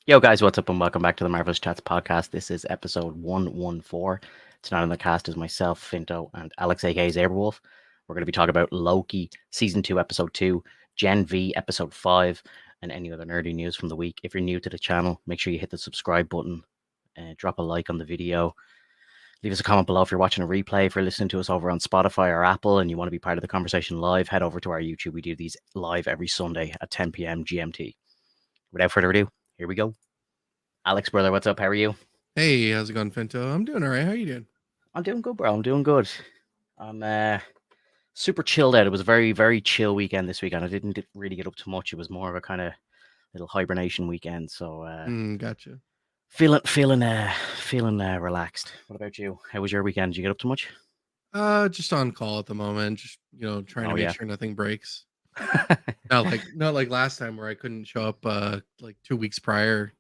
Yo, guys, what's up, and welcome back to the Marvelous Chats podcast. This is episode 114. Tonight on the cast is myself, Finto, and Alex, aka Zaberwolf. We're going to be talking about Loki, season 2, episode 2, Gen V, episode 5, and any other nerdy news from the week. If you're new to the channel, make sure you hit the subscribe button, drop a like on the video, leave us a comment below if you're watching a replay. If you're listening to us over on Spotify or Apple and you want to be part of the conversation live, head over to our YouTube. We do these live every Sunday at 10 p.m. GMT. Without further ado, here we go. Alex, brother, what's up? How are you? Hey, how's it going, Finto? I'm doing all right. How you doing? I'm doing good, bro. I'm doing good. I'm super chilled out. It was a very, very chill weekend this weekend. I didn't really get up to much. It was more of a kind of little hibernation weekend. So Gotcha. feeling relaxed. What about you? How was your weekend? Did you get up to much? Just on call at the moment. Just trying to Oh make yeah. sure nothing breaks. Not like last time where I couldn't show up like 2 weeks prior.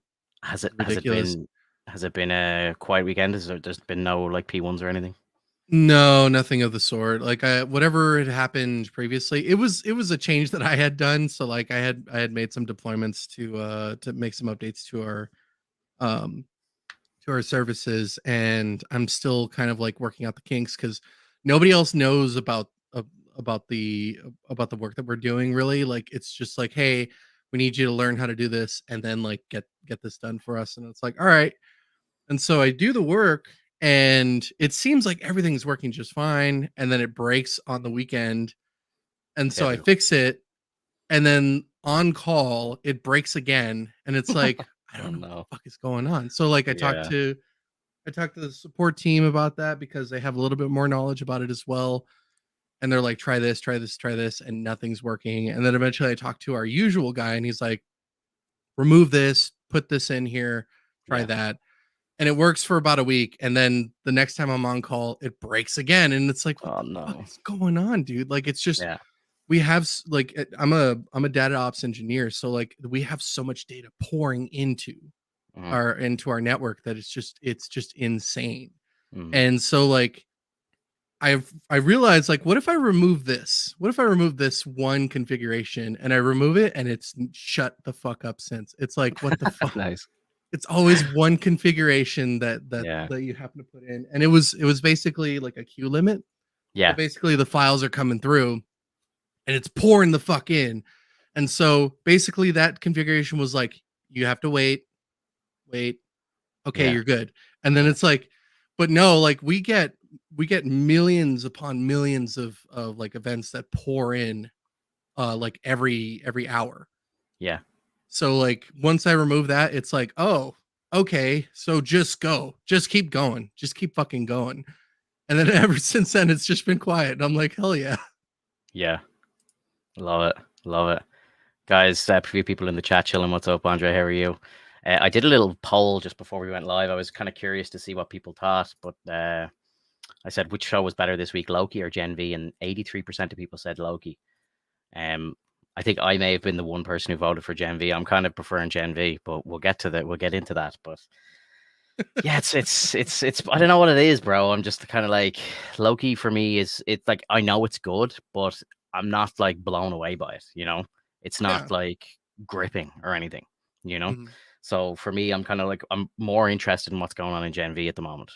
has it has it Ridiculous. been has it been a quiet weekend? There's been no like P1s or anything? No, nothing of the sort. Like whatever had happened previously, it was a change that I had done. So like I had made some deployments to make some updates um to our services, and I'm still kind of like working out the kinks because nobody else knows about the work that we're doing really. Like it's just like, hey, we need you to learn how to do this and then like get this done for us. And it's like, all right. And so I do the work and it seems like everything's working just fine, and then it breaks on the weekend, and so I Typical. fix it, and then on call it breaks again, and it's like, I Oh don't know what no. the fuck is going on. So like Yeah. I talked to the support team about that because they have a little bit more knowledge about it as well. And they're like, try this, try this, try this, and nothing's working. And then eventually I talked to our usual guy and he's like, remove this, put this in here, try Yeah. that. And it works for about a week. And then the next time I'm on call, it breaks again. And it's like, what Oh the fuck no. is going on, dude? Like, it's just, Yeah. we have I'm a data ops engineer. So like we have so much data pouring Mm-hmm. into our network that it's just insane. Mm-hmm. And so like I realized, like, what if I remove this? What if I remove this one configuration and I remove it and it's shut the fuck up since? It's like, what the fuck? Nice. It's always one configuration Yeah. that you happen to put in. And it was basically like a queue limit. So Yeah. basically the files are coming through and it's pouring the fuck in. And so basically that configuration was like, you have to wait, okay, Yeah. you're good. And then it's like, but no, like we get millions upon millions of like events that pour in like every hour. Yeah. So like once I remove that, it's like, oh, okay, so just go. Just keep going. Just keep fucking going. And then ever since then it's just been quiet. And I'm like, hell yeah. Yeah. Love it. Love it. Guys, a few people in the chat chilling. What's up, Andre? How are you? I did a little poll just before we went live. I was kind of curious to see what people thought, but I said which show was better this week, Loki or Gen V, and 83% of people said Loki. Um, I think I may have been the one person who voted for Gen V. I'm kind of preferring Gen V, but we'll get to that. We'll get into that. But yeah, it's. I don't know what it is, bro. I'm just kind of like Loki for me is. It's like I know it's good, but I'm not like blown away by it. It's Yeah. not like gripping or anything. You know, Mhm. so for me, I'm kind of like I'm more interested in what's going on in Gen V at the moment.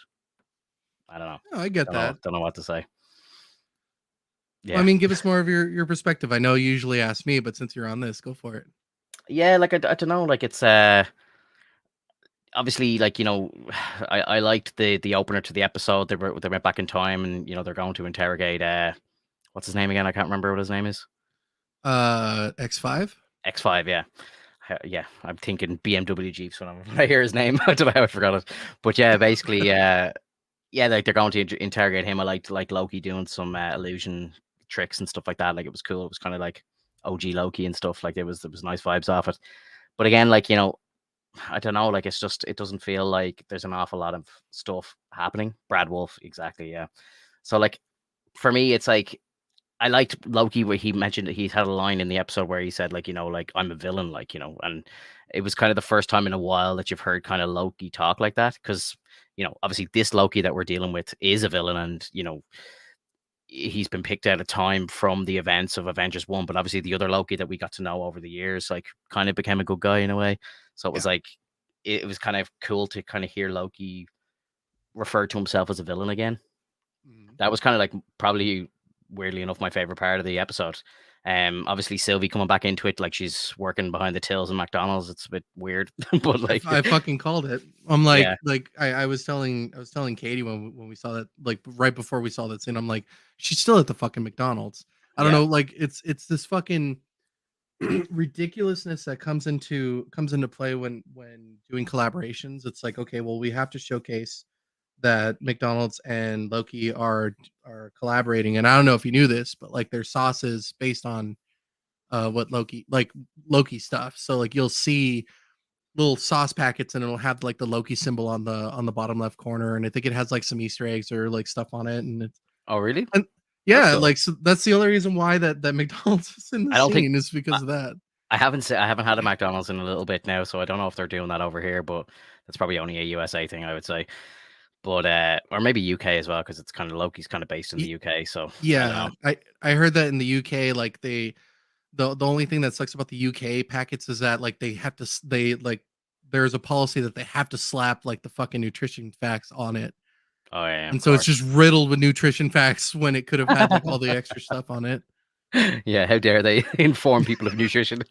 I don't know. No, I get Don't know. that. Don't know what to say. Well, I Yeah. mean, give us more of your perspective. I know you usually ask me, but since you're on this, go for it. Yeah, like I don't know, like it's obviously like I liked the opener to the episode. They went back in time and they're going to interrogate what's his name again? I can't remember what his name is. X5. X5, yeah. Yeah, I'm thinking BMW Jeeps when I hear his name. I don't know how I forgot it. But yeah, basically yeah, like they're going to interrogate him. I liked like Loki doing some illusion tricks and stuff like that. Like it was cool. It was kind of like OG Loki and stuff. Like there was nice vibes off it. But again, like I don't know, like it's just it doesn't feel like there's an awful lot of stuff happening. Brad Wolf, exactly, yeah. So like for me, it's like I liked Loki where he mentioned that he's had a line in the episode where he said like like I'm a villain, like and it was kind of the first time in a while that you've heard kind of Loki talk like that because obviously this Loki that we're dealing with is a villain and he's been picked out of time from the events of Avengers 1, but obviously the other Loki that we got to know over the years, like kind of became a good guy in a way. So it was Yeah. like it was kind of cool to kind of hear Loki refer to himself as a villain again. Mhm. That was kind of like probably weirdly enough my favorite part of the episode. Obviously Sylvie coming back into it, like she's working behind the tills in McDonald's. It's a bit weird, but like, I fucking called it. I'm yeah, like I was telling Katie when we saw that, like right before we saw that scene. I'm like, she's still at the fucking McDonald's. I don't yeah. know, like it's this fucking ridiculousness that comes into play when doing collaborations. It's like, okay, well, we have to showcase that McDonald's and Loki are collaborating. And I don't know if you knew this, but like their sauce is based on what Loki stuff. So like you'll see little sauce packets and it'll have like the Loki symbol on the bottom left corner, and I think it has like some Easter eggs or like stuff on it, and it's Oh, really? and That's yeah, cool. like so that's the only reason why that McDonald's is in the I don't think scene is because of that. I haven't had a McDonald's in a little bit now, so I don't know if they're doing that over here, but that's probably only a USA thing, I would say. But or maybe UK as well, because it's kind of Loki's kind of based in the Y- UK, so I don't know. Yeah, I heard that in the UK, like the only thing that sucks about the UK packets is that like they have to they like there's a policy that they have to slap like the fucking nutrition facts on it. Oh yeah, of And so it's just course. riddled with nutrition facts when it could have had like all the extra stuff on it. Yeah, how dare they inform people of nutrition?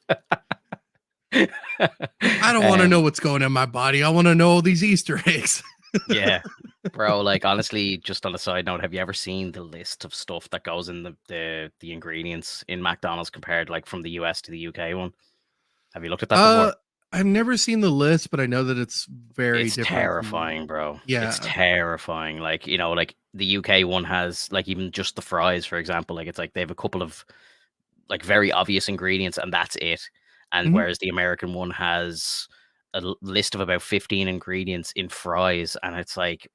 I don't want to um, know what's going in my body. I want to know all these Easter eggs. yeah, bro. Like honestly, just on a side note, have you ever seen the list of stuff that goes in the ingredients in McDonald's compared like from the US to the UK one? Have you looked at that before? uh I've never seen the list, but I know that it's very It's different from terrifying, bro. It's yeah. terrifying. Like, like the UK one has like even just the fries, for example, like it's like they have a couple of like very obvious ingredients and that's it. And Mhm. whereas the American one has a list of about 15 ingredients in fries and it's like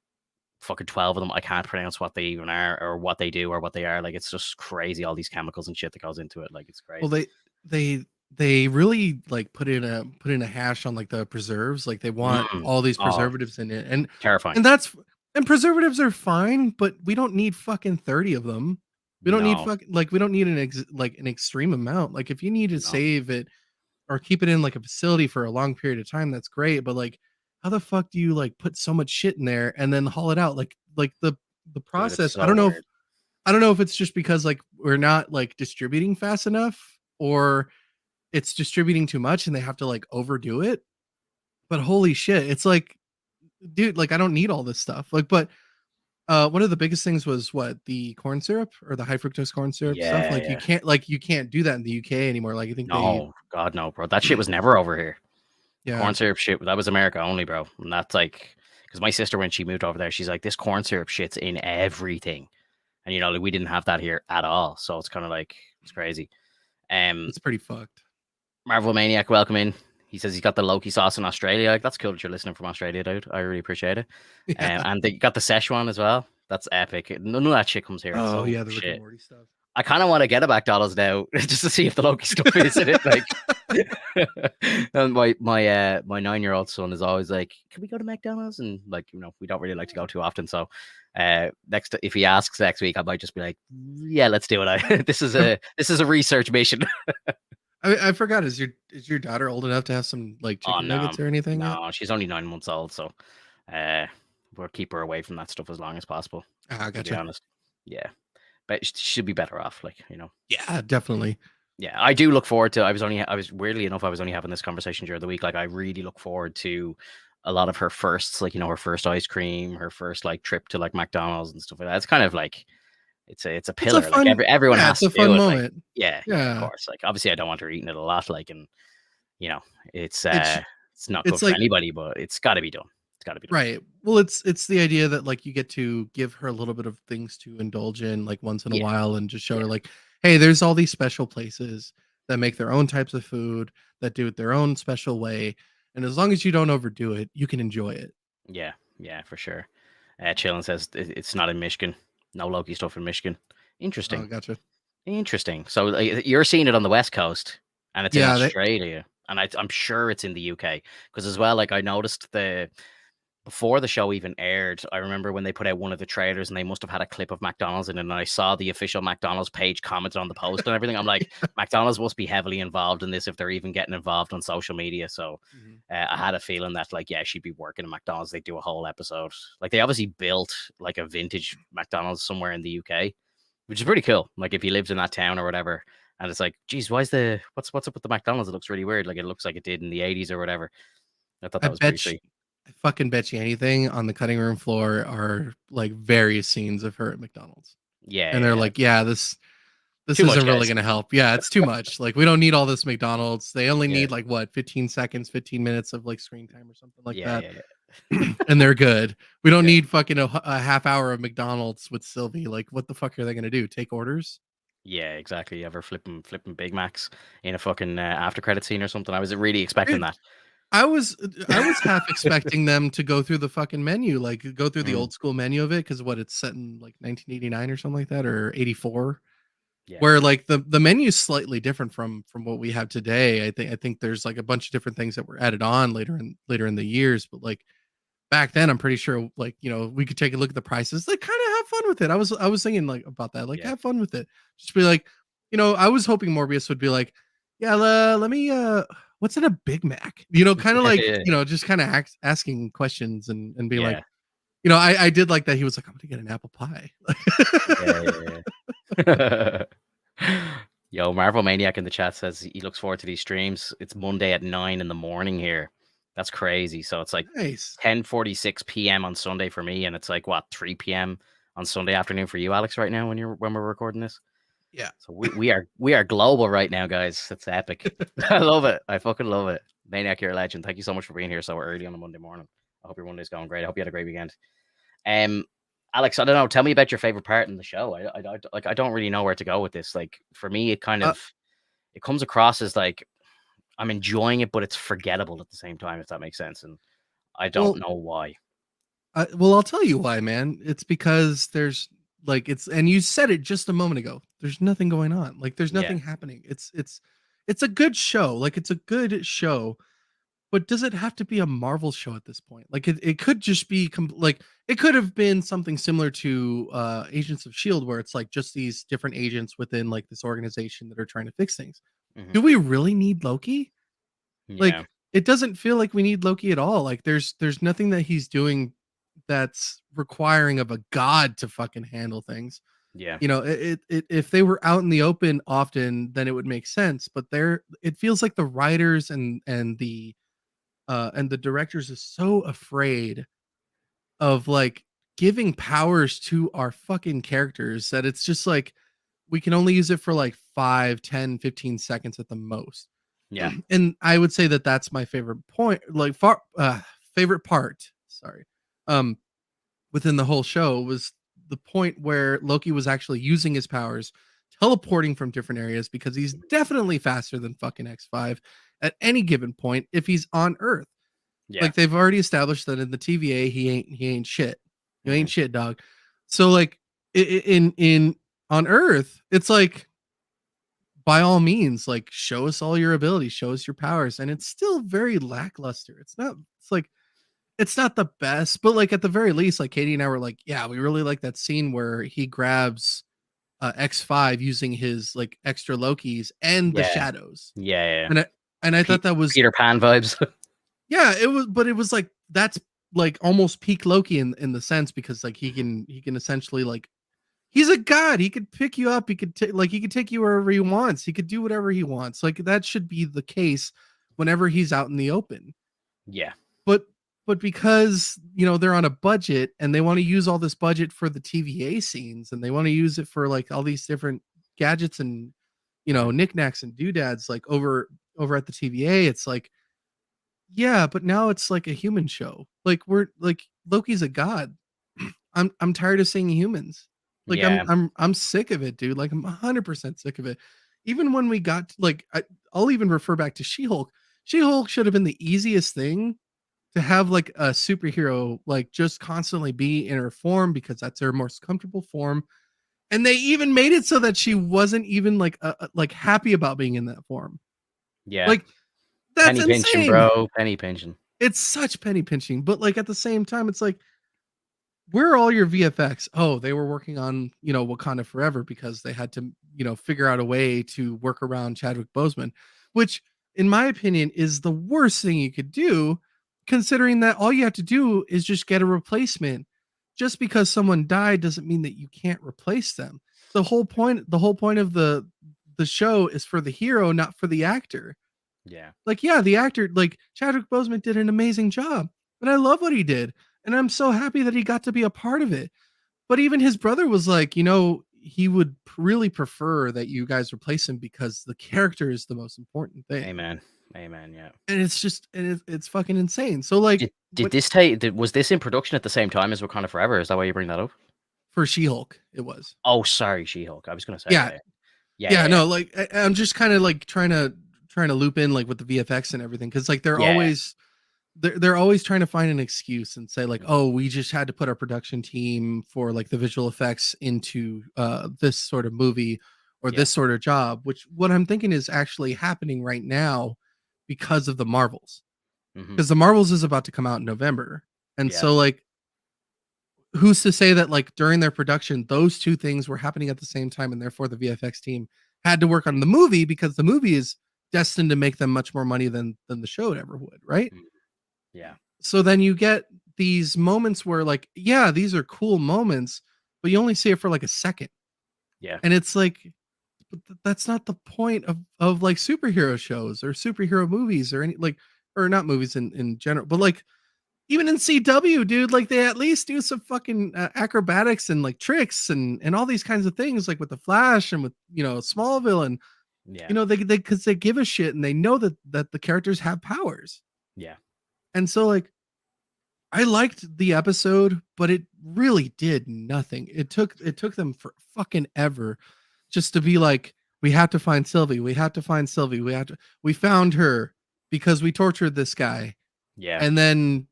fucking 12 of them. I can't pronounce what they even are or what they do or what they are. Like it's just crazy all these chemicals and shit that goes into it. Like it's Well, crazy. they they really like put in a hash on like the preserves. Like they want Mm. all these Oh, preservatives in it, terrifying. and that's and preservatives are fine, but we don't need fucking 30 of them. We don't need No, fucking like we don't need like an extreme amount. Like if you need to no. save it or keep it in like a facility for a long period of time, that's great. But like, how the fuck do you like put so much shit in there and then haul it out? Like the Dude, it's process. so weird. I don't know if it's just because like we're not like distributing fast enough or it's distributing too much and they have to like overdo it. But holy shit, it's like, dude, like I don't need all this stuff. Like, but one of the biggest things was what the corn syrup or the high fructose corn syrup stuff. Yeah, yeah. Like you can't do that in the UK anymore. Like I think they No, God, no, bro. That shit was never over here. The yeah, corn syrup shit, that was America only, bro. And that's like, because my sister, when she moved over there, she's like, this corn syrup shit's in everything. And, like, we didn't have that here at all. So it's kind of like, it's crazy. Um, it's pretty fucked. Marvel Maniac, welcome in. He says he's got the Loki sauce in Australia. Like, that's cool that you're listening from Australia, dude. I really appreciate it. Yeah. And they got the Szechuan as well. That's epic. None of that shit comes here. It's Oh so yeah, the Rick and shit. Morty stuff. I kind of want to get a McDonald's now just to see if the Loki stuff is in it. Like, and my 9-year-old son is always like, "Can we go to McDonald's?" And like, we don't really like to go too often. So, if he asks next week, I might just be like, "Yeah, let's do it." This is a research mission. I forgot. Is your daughter old enough to have some like Oh chicken no, nuggets or anything yet? no, she's only 9 months old, so uh, we'll keep her away from that stuff as long as possible. Ah, To be gotcha. honest, yeah, but she'll be better off. Like, Yeah, definitely. Yeah, I do look forward to. I was weirdly enough, I was only having this conversation during the week. Like, I really look forward to a lot of her firsts, like her first ice cream, her first like trip to like McDonald's and stuff like that. It's kind of like it's a It's a pillar. Like fun everyone yeah, has it's a to do fun it. Like, moment. yeah, of Yeah. course. Like, obviously, I don't want her eating it a lot. Like, and you know, it's It's uh, it's not good it's for like anybody, but it's got to be done. It's got to be done. right. Well, it's the idea that like you get to give her a little bit of things to indulge in like once in a Yeah, while and just show yeah, her like, hey, there's all these special places that make their own types of food that do it their own special way. And as long as you don't overdo it, you can enjoy it. yeah, yeah, for sure. Chillin says it's not in Michigan. No Loki stuff in Michigan. Oh, Interesting. gotcha. Interesting. So you're seeing it on the West Coast, and it's in Yeah, they Australia, and I'm sure it's in the UK because as well. Like I noticed before the show even aired, I remember when they put out one of the trailers and they must have had a clip of McDonald's in it, and I saw the official McDonald's page commented on the post and everything. I'm like, McDonald's must be heavily involved in this if they're even getting involved on social media. So I had a feeling that, like, yeah, she'd be working at McDonald's. They'd do a whole episode. Like, they obviously built like a vintage McDonald's somewhere in the UK, which is pretty cool. Like, if you lived in that town or whatever, and it's like, geez, why's the what's up with the McDonald's? It looks really weird. Like, it looks like it did in the 80s or whatever. I thought I that was pretty bet sweet. I fucking bet you anything on the cutting room floor are like various scenes of her at McDonald's. Yeah, And they're yeah. like, yeah, this Too much, isn't really guys. going to help. Yeah, it's too much. Like, we don't need all this McDonald's. They only Yeah. need like what, 15 seconds, 15 minutes of like screen time or something like Yeah, that. yeah. And they're good. We don't Yeah. need fucking a half hour of McDonald's with Sylvie. Like, what the fuck are they going to do? Take orders? Yeah, exactly. Ever flipping Big Macs in a fucking after credit scene or something? I was really expecting Dude, that. I was half expecting them to go through the fucking menu, like go through the Mm, old school menu of it, because what, it's set in like 1989 or something like that, or 84, yeah. where like the menu is slightly different from what we have today. I think there's like a bunch of different things that were added on later in the years, but like back then, I'm pretty sure, like, we could take a look at the prices, like, kind of have fun with it. I was thinking like about that, like, Yeah. have fun with it. Just be like, I was hoping Morbius would be like, yeah, let me what's in a Big Mac? Kind of like, Yeah. just kind of asking questions and being like, Yeah. I did like that he was like, I'm gonna get an apple pie. Yeah. Yo, Marvel Maniac in the chat says he looks forward to these streams. It's Monday at 9 in the morning here. That's crazy. So it's like Nice. 10:46 p.m. on Sunday for me, and it's like what, 3 p.m. on Sunday afternoon for you, Alex, right now when we're recording this. Yeah. So we are global right now, guys. It's epic. I love it. I fucking love it. Maniac, you're a legend. Thank you so much for being here so early on a Monday morning. I hope your Monday's going great. I hope you had a great weekend. Alex, I don't know. Tell me about your favorite part in the show. I don't really know where to go with this. Like, for me, it kind of it comes across as like I'm enjoying it, but it's forgettable at the same time, if that makes sense. And I don't Well, know why. well, I'll tell you why, man. It's because there's like and you said it just a moment ago. There's nothing going on. Like, there's Yeah, nothing happening. It's a good show. Like, it's a good show. But does it have to be a Marvel show at this point? Like, it could just be like, it could have been something similar to Agents of Shield, where it's like just these different agents within like this organization that are trying to fix things. hmm Do we really need Loki? yeah, Like, it doesn't feel like we need Loki at all. Like, there's nothing that he's doing that's requiring of a god to fucking handle things. yeah, If they were out in the open often, then it would make sense. But it feels like the writers and the directors is so afraid of like giving powers to our fucking characters that it's just like we can only use it for like 5, 10, 15 seconds at the most. yeah, And I would say that that's my favorite point, like favorite part, sorry, um within the whole show, was the point where Loki was actually using his powers, teleporting from different areas, because he's definitely faster than fucking X5 at any given point if he's on Earth. yeah, Like, they've already established that in the TVA he ain't shit. You hmm ain't shit, dog. So like, in on Earth, it's like, by all means, like, show us all your abilities, show us your powers, and it's still very lackluster. It's not the best, but like, at the very least, like, Katie and I were like, yeah, we really like that scene where he grabs X5 using his like extra Lokis and the yeah, shadows. yeah. And I thought that was, Peter Pan vibes. yeah, it was, but it was like, that's like almost peak Loki in the sense, because like he can essentially, like, he's a god. He could pick you up. He could he could take you wherever he wants. He could do whatever he wants. Like, that should be the case whenever he's out in the open. Yeah, But because they're on a budget and they want to use all this budget for the TVA scenes, and they want to use it for like all these different gadgets and knickknacks and doodads, like over at the TVA, it's like, yeah, but now it's like a human show. Like, we're like, Loki's a god. I'm tired of seeing humans. Like, yeah, I'm sick of it, dude. Like, I'm 100% sick of it. Even when we got like, I'll even refer back to She-Hulk. She-Hulk should have been the easiest thing to have, like, a superhero like just constantly be in her form, because that's her most comfortable form. And they even made it so that she wasn't even like happy about being in that form. yeah. Like, that's Penny pinching, insane. bro. Penny pinching. it's such penny pinching, but like at the same time, it's like, where are all your VFX? Oh, they were working on, Wakanda Forever because they had to, figure out a way to work around Chadwick Boseman, which in my opinion is the worst thing you could do, considering that all you have to do is just get a replacement. Just because someone died doesn't mean that you can't replace them. The whole point of the show is for the hero, not for the actor. Yeah. Like, yeah, the actor, like Chadwick Boseman did an amazing job, and I love what he did, and I'm so happy that he got to be a part of it. But even his brother was like, he would really prefer that you guys replace him because the character is the most important thing. Amen. Amen. Yeah. And it's just, it's fucking insane. So like, Did what this take? Was this in production at the same time as Wakanda Forever? Is that why you bring that up? for She-Hulk it was. Oh, sorry, She-Hulk. I was gonna say, Yeah, yeah, yeah, yeah, yeah, no, like I'm just kind of like trying to loop in like with the VFX and everything, because like yeah, they're always trying to find an excuse and say like, yeah. oh, we just had to put our production team for like the visual effects into this sort of movie or Yeah. this sort of job, which what I'm thinking is actually happening right now because of the Marvels, Hmm. because the Marvels is about to come out in November. And Yeah. so like, who's to say that like during their production those two things were happening at the same time, and therefore the VFX team had to work on the movie because the movie is destined to make them much more money than the show ever would, right? Mm. Yeah. So then you get these moments where like, yeah, these are cool moments, but you only see it for like a second. Yeah. And it's like, but that's not the point of like superhero shows or superhero movies or any like, or not movies in general, but like even in CW, dude, like they at least do some fucking acrobatics and like tricks and all these kinds of things, like with the Flash and with Smallville, and Yeah. they because they give a shit and they know that the characters have powers. Yeah. And so like, I liked the episode, but it really did nothing. It took them for fucking ever just to be like, we have to find Sylvie. We have to find Sylvie. We found her because we tortured this guy. Yeah. And then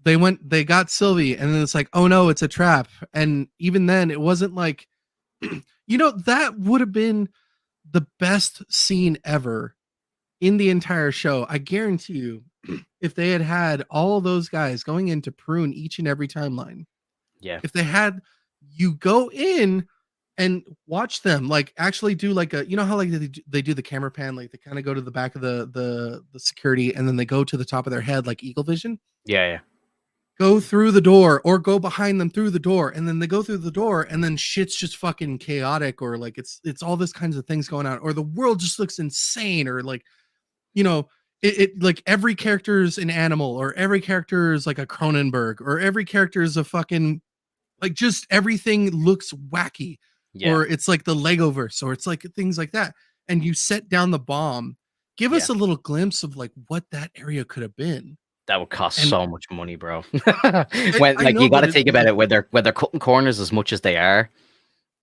they got Sylvie, and then it's like, oh no, it's a trap. And even then it wasn't like, that would have been the best scene ever in the entire show. I guarantee you, if they had all those guys going in to prune each and every timeline, Yeah. if they had you go in and watch them like actually do like a, how like they do the camera pan, like they kind of go to the back of the security and then they go to the top of their head like eagle vision, Yeah. Yeah. go through the door or go behind them through the door, and then they go through the door and then shit's just fucking chaotic, or like it's all this kinds of things going on, or the world just looks insane, or like, you know, it like every character is an animal, or every character is like a Cronenberg, or every character is a fucking, like, just everything looks wacky, Yeah. or it's like the Legoverse, or it's like things like that. And you set down the bomb. Give Yeah. us a little glimpse of like what that area could have been. That would cost And so much money, bro. When I like you know, got but to it think about it, when they're cutting corners as much as they are,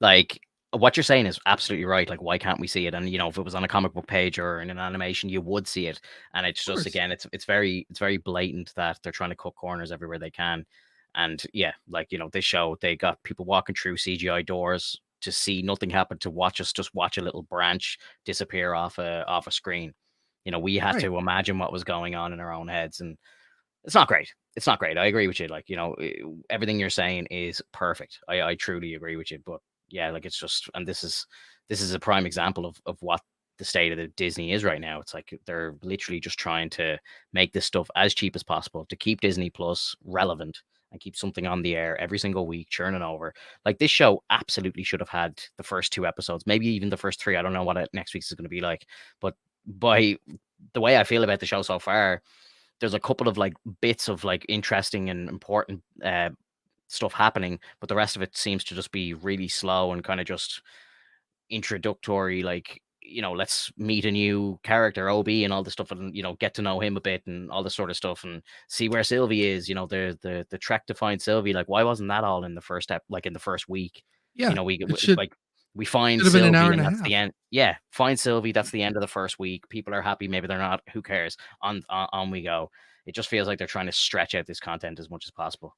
like what you're saying is absolutely right. Like, why can't we see it? And if it was on a comic book page or in an animation, you would see it. And it's of just course. again, it's very blatant that they're trying to cut corners everywhere they can. And yeah, like this show, they got people walking through CGI doors to see nothing happen, to watch us just watch a little branch disappear off a screen. We had Right. to imagine what was going on in our own heads, and it's not great. It's not great. I agree with you. Like, everything you're saying is perfect. I truly agree with you. But yeah, like it's just, and this is a prime example of what the state of the Disney is right now. It's like they're literally just trying to make this stuff as cheap as possible to keep Disney Plus relevant and keep something on the air every single week, churning over. Like this show absolutely should have had the first two episodes, maybe even the first three. I don't know what next week's is going to be like, but by the way I feel about the show so far, there's a couple of like bits of like interesting and important stuff happening, but the rest of it seems to just be really slow and kind of just introductory. Like, let's meet a new character, OB, and all this stuff, and get to know him a bit and all this sort of stuff, and see where Sylvie is. The trek to find Sylvie. Like, why wasn't that all in the first step? Like in the first week, Yeah. It like we find should have been an hour Sylvie and and a that's the half. end. Yeah, find Sylvie. That's the end of the first week. People are happy. Maybe they're not. Who cares? On we go. It just feels like they're trying to stretch out this content as much as possible.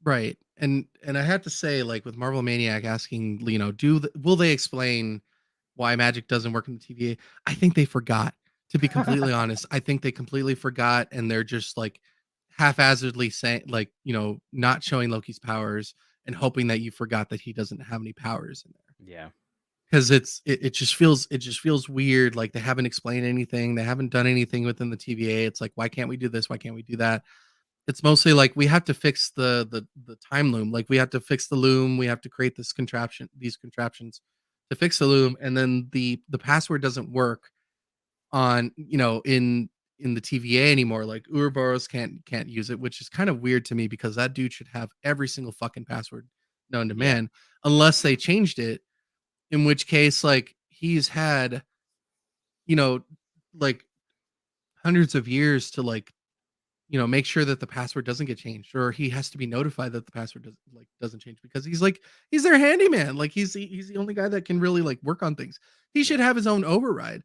Right. And I have to say, like with Marvel Maniac asking, will they explain why magic doesn't work in the TVA? I think they forgot To be completely honest, I think they completely forgot, and they're just like haphazardly saying, like, not showing Loki's powers and hoping that you forgot that he doesn't have any powers in there. Yeah. Because it just feels weird. Like they haven't explained anything, they haven't done anything within the TVA. It's like, why can't we do this? Why can't we do that? It's mostly like we have to fix the time loom. Like we have to fix the loom. We have to create these contraptions to fix the loom, and then the password doesn't work on in the TVA anymore. Like Ouroboros can't use it, which is kind of weird to me because that dude should have every single fucking password known to Yeah. man, unless they changed it. In which case, like he's had you know like hundreds of years to like make sure that the password doesn't get changed, or he has to be notified that the password doesn't change because he's their handyman. Like he's the only guy that can really like work on things. He should Yeah. have his own override.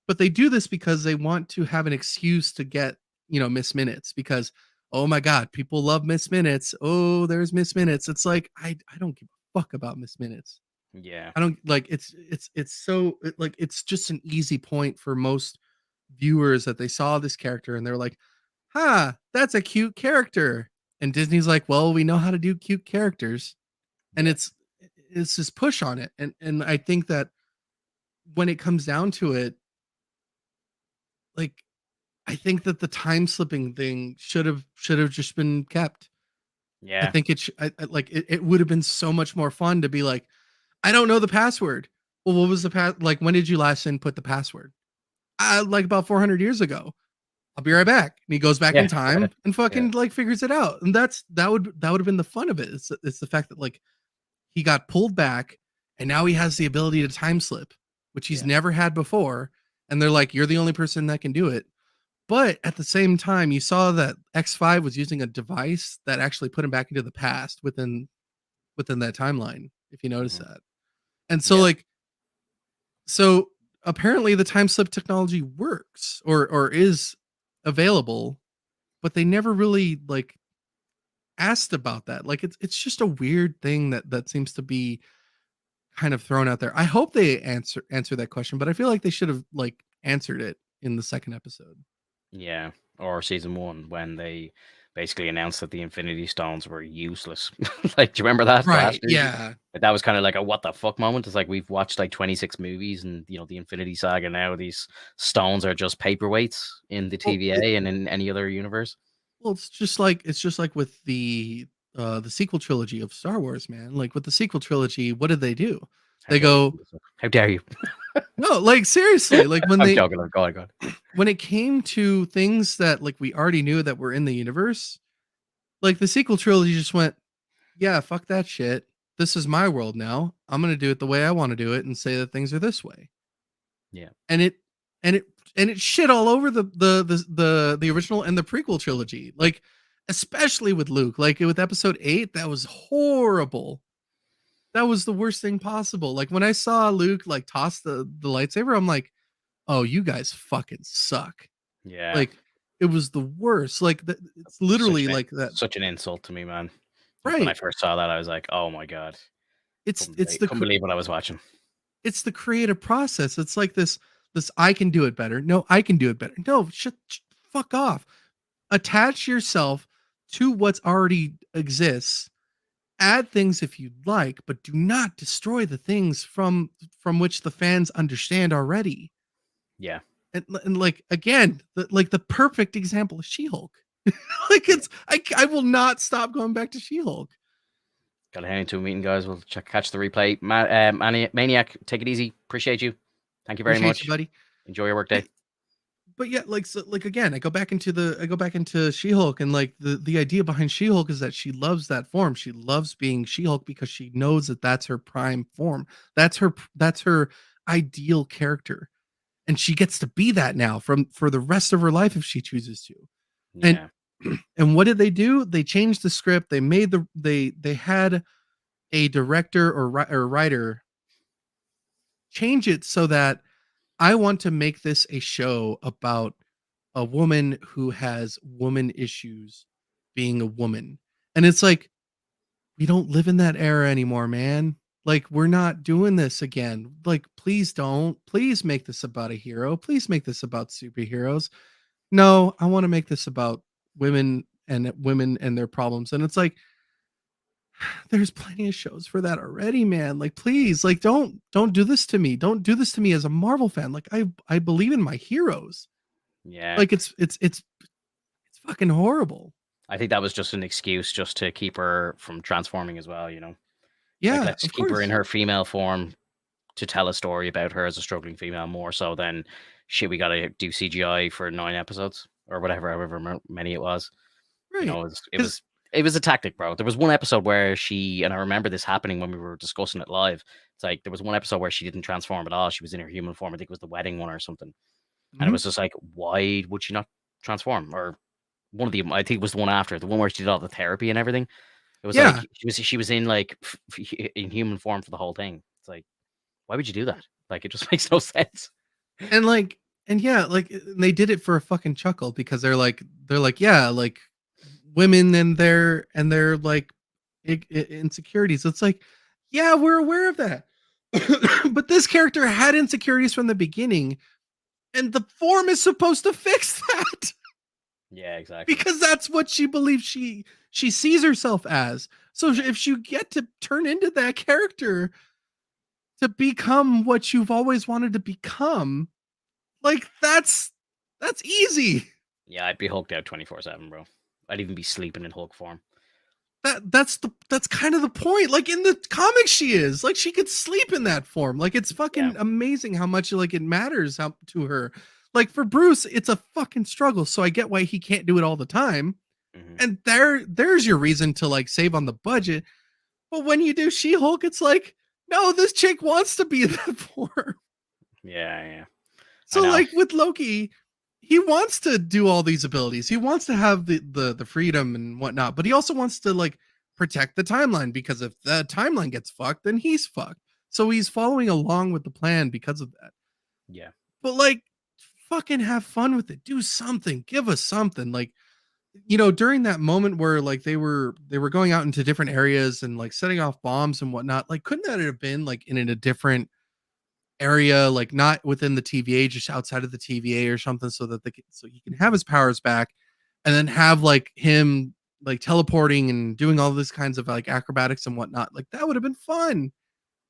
But they do this because they want to have an excuse to get, Miss Minutes because oh my god, people love Miss Minutes. Oh, there's Miss Minutes. It's like I don't give a fuck about Miss Minutes. Yeah. I don't like it's so like it's just an easy point for most viewers that they saw this character and they're like, "Huh, that's a cute character." And Disney's like, "Well, we know how to do cute characters." And Yeah. it's this push on it. And I think that when it comes down to it, like I think that the time slipping thing should have just been kept. I Yeah. think it would have been so much more fun to be like, "I don't know the password." Well, what was the like when did you last input the password? Like about 400 years ago. I'll be right back. And he goes back in Yeah. time and Yeah. fucking like figures it out. And that would have been the fun of it. It's the fact that like he got pulled back and now he has the ability to time slip, which he's Yeah. never had before. And they're like, you're the only person that can do it. But at the same time, you saw that X5 was using a device that actually put him back into the past within that timeline, if you notice Mhm. that. And so Yeah. like so apparently the time slip technology works or is available, but they never really like asked about that. Like it's just a weird thing that seems to be kind of thrown out there. I hope they answer that question, but I feel like they should have like answered it in the second episode. Yeah, or season 1 when they basically announced that the Infinity Stones were useless. Like, do you remember that last Right. movie? Yeah. Like, that was kinda like a what the fuck moment. It's like we've watched like 26 movies and, the Infinity Saga now, these stones are just paperweights in the Well, TVA and in any other universe. it's just like with the sequel trilogy of Star Wars, man. Like with the sequel trilogy, what did they do? How They dare you go, bring this up? How dare you? no, like seriously, like when I'm they joking. Go on, go on. when it came to things that like we already knew that were in the universe, like the sequel trilogy just went, yeah, fuck that shit. This is my world now. I'm gonna do it the way I want to do it and say that things are this way. Yeah. And it shit all over the original and the prequel trilogy. Like especially with Luke, like with episode 8, that was horrible. That was the worst thing possible. Like when I saw Luke like toss the lightsaber, I'm like, "Oh, you guys fucking suck." Yeah. Like it was the worst. Like it's Such literally an like that. such an insult to me, man. Like, when I Right. first saw that, I was like, "Oh my god." It's Couldn't it's believe the couldn't believe what I was watching. it's the creative process. It's like this I can do it better. No, I can do it better. No, fuck off. Attach yourself to what's already exists. Add things if you'd like, but do not destroy the things from which the fans understand already. Yeah. And like again, like the perfect example is She-Hulk. Like Yeah. I will not stop going back to She-Hulk. Gotta head into a meeting, guys. We'll catch the replay. Maniac, take it easy. Appreciate you. Thank you very Appreciate you, much. buddy. Enjoy your But workday. but yeah, like so, like again, I go back into She-Hulk, and like the idea behind She-Hulk is that she loves that form. She loves being She-Hulk because she knows that that's her prime form. That's her ideal character, and she gets to be that now for the rest of her life if she chooses to. And Yeah. and what did they do? They changed the script. They had a director or writer change it so that I want to make this a show about a woman who has woman issues being a woman. And it's like, we don't live in that era anymore, man. Like, we're not doing this again. Like, please don't. Please make this about a hero. Please make this about superheroes. No, I want to make this about women and their problems. And it's like, there's plenty of shows for that already, man. Like, please, like, don't do this to me. Don't do this to me as a Marvel fan. Like, I believe in my heroes. Yeah. Like, it's fucking horrible. I think that was just an excuse just to keep her from transforming as well, you know? Like, Yeah, let's of keep her in course. her female form to tell a story about her as a struggling female more so than shit. We gotta do CGI for 9 episodes or whatever, however many it was. You Right. know, it was it Because was it was a tactic, bro. There was one episode where she, and I remember this happening when we were discussing it live. It's like there was one episode where she didn't transform at all. She was in her human form. I think it was the wedding one or something. And it was just like, why would she not transform? Or one of the, I think it was the one after, the one where she did all the therapy and everything. It was like yeah. she was in like in human form for the whole thing. It's like, why would you do that? Like, it just makes no sense. And like, and yeah, like they did it for a fucking chuckle because they're like, yeah, like women and their like insecurities. It's like, yeah, we're aware of that. But this character had insecurities from the beginning, and the form is supposed to fix that Yeah, exactly. because that's what she believes she sees herself as. So if you get to turn into that character to become what you've always wanted to become, like that's easy. Yeah, I'd be hulked out 24/7, bro. I'd even be sleeping in Hulk form. That's kind of the point. Like in the comics, she is like she could sleep in that form. Like it's Yeah. fucking amazing how much like it matters how to her. Like for Bruce, it's a fucking struggle. So I get why he can't do it all the time. Hmm. And there's your reason to like save on the budget. But when you do She-Hulk, it's like, no, this chick wants to be in that form. Yeah, yeah. I So know. like with Loki, he wants to do all these abilities. He wants to have the freedom and whatnot, but he also wants to like protect the timeline because if the timeline gets fucked, then he's fucked. So he's following along with the plan because of that. Yeah. But like fucking have fun with it. Do something. Give us something. Like, during that moment where like they were going out into different areas and like setting off bombs and whatnot, like couldn't that have been like in a different area, like not within the TVA, just outside of the TVA or something, so that so he can have his powers back, and then have like him like teleporting and doing all these kinds of like acrobatics and whatnot. Like that would have been fun.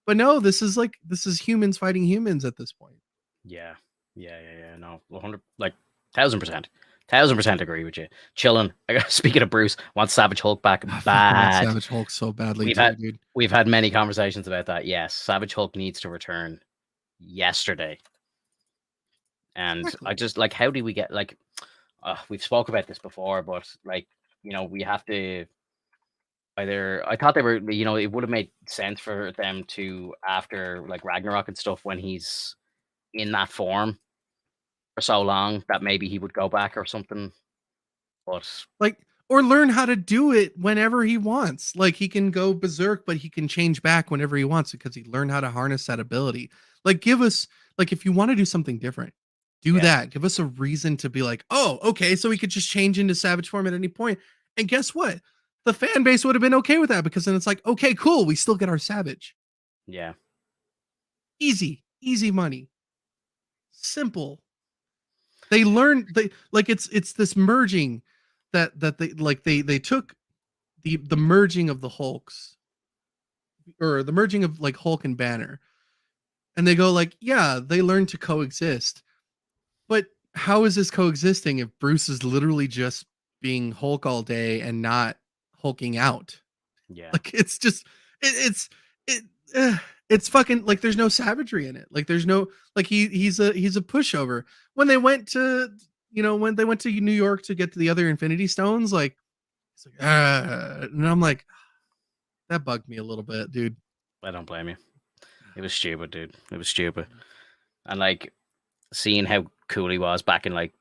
But no, this is humans fighting humans at this point. Yeah. Yeah. No, 100, like 1000%. 1000% agree with you. Chilling. I got speaking of Bruce, wants Savage Hulk back I fucking want bad. Savage Hulk so badly We've too, had dude. we've had many conversations about that. Yes, Savage Hulk needs to return yesterday. And I Exactly. just like, how do we get like, we've spoke about this before, but like, we have to either. I thought they were, it would have made sense for them to, after like Ragnarok and stuff, when he's in that form for so long, that maybe he would go back or something. But Like, or learn how to do it whenever he wants. Like he can go berserk, but he can change back whenever he wants because he learned how to harness that ability. Like give us like if you want to do something different, do yeah, that. Give us a reason to be like, oh, okay, so we could just change into savage form at any point. And guess what? The fan base would have been okay with that because then it's like, okay, cool, we still get our savage. yeah, Easy, easy money. Simple. They learned they like it's this merging that they took the merging of the Hulks or the merging of like Hulk and Banner. And they go like, yeah, they learned to coexist. But how is this coexisting if Bruce is literally just being Hulk all day and not hulking out? yeah, Like it's just it it's fucking like there's no savagery in it. Like there's no like he's a pushover. When they went to when they went to New York to get to the other Infinity Stones, like it's like and I'm like that bugged me a little bit, dude. I don't blame you. It was stupid, dude. It was stupid. And like, seeing how cool he was back in like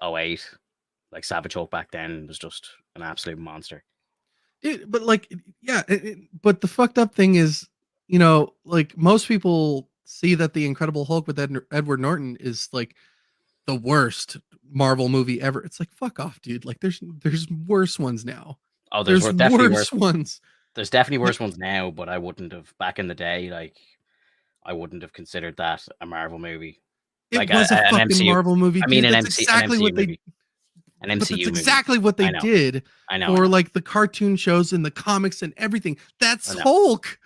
'08, like Savage Hulk back then was just an absolute monster. But like, yeah, but the fucked up thing is, like most people see that the Incredible Hulk with Edward Norton is like the worst Marvel movie ever. It's like fuck off, dude. Like there's worse ones now. Oh, there's There's definitely worse. worse ones. There's definitely worse ones now, but I wouldn't have back in the day. Like I wouldn't have considered that a Marvel movie, It like was a an fucking MCU. Marvel movie, I mean, dude. That's exactly what they an but that's MCU movie. exactly what they I know, did I for know, like the cartoon shows and the comics and everything. That's I know, Hulk.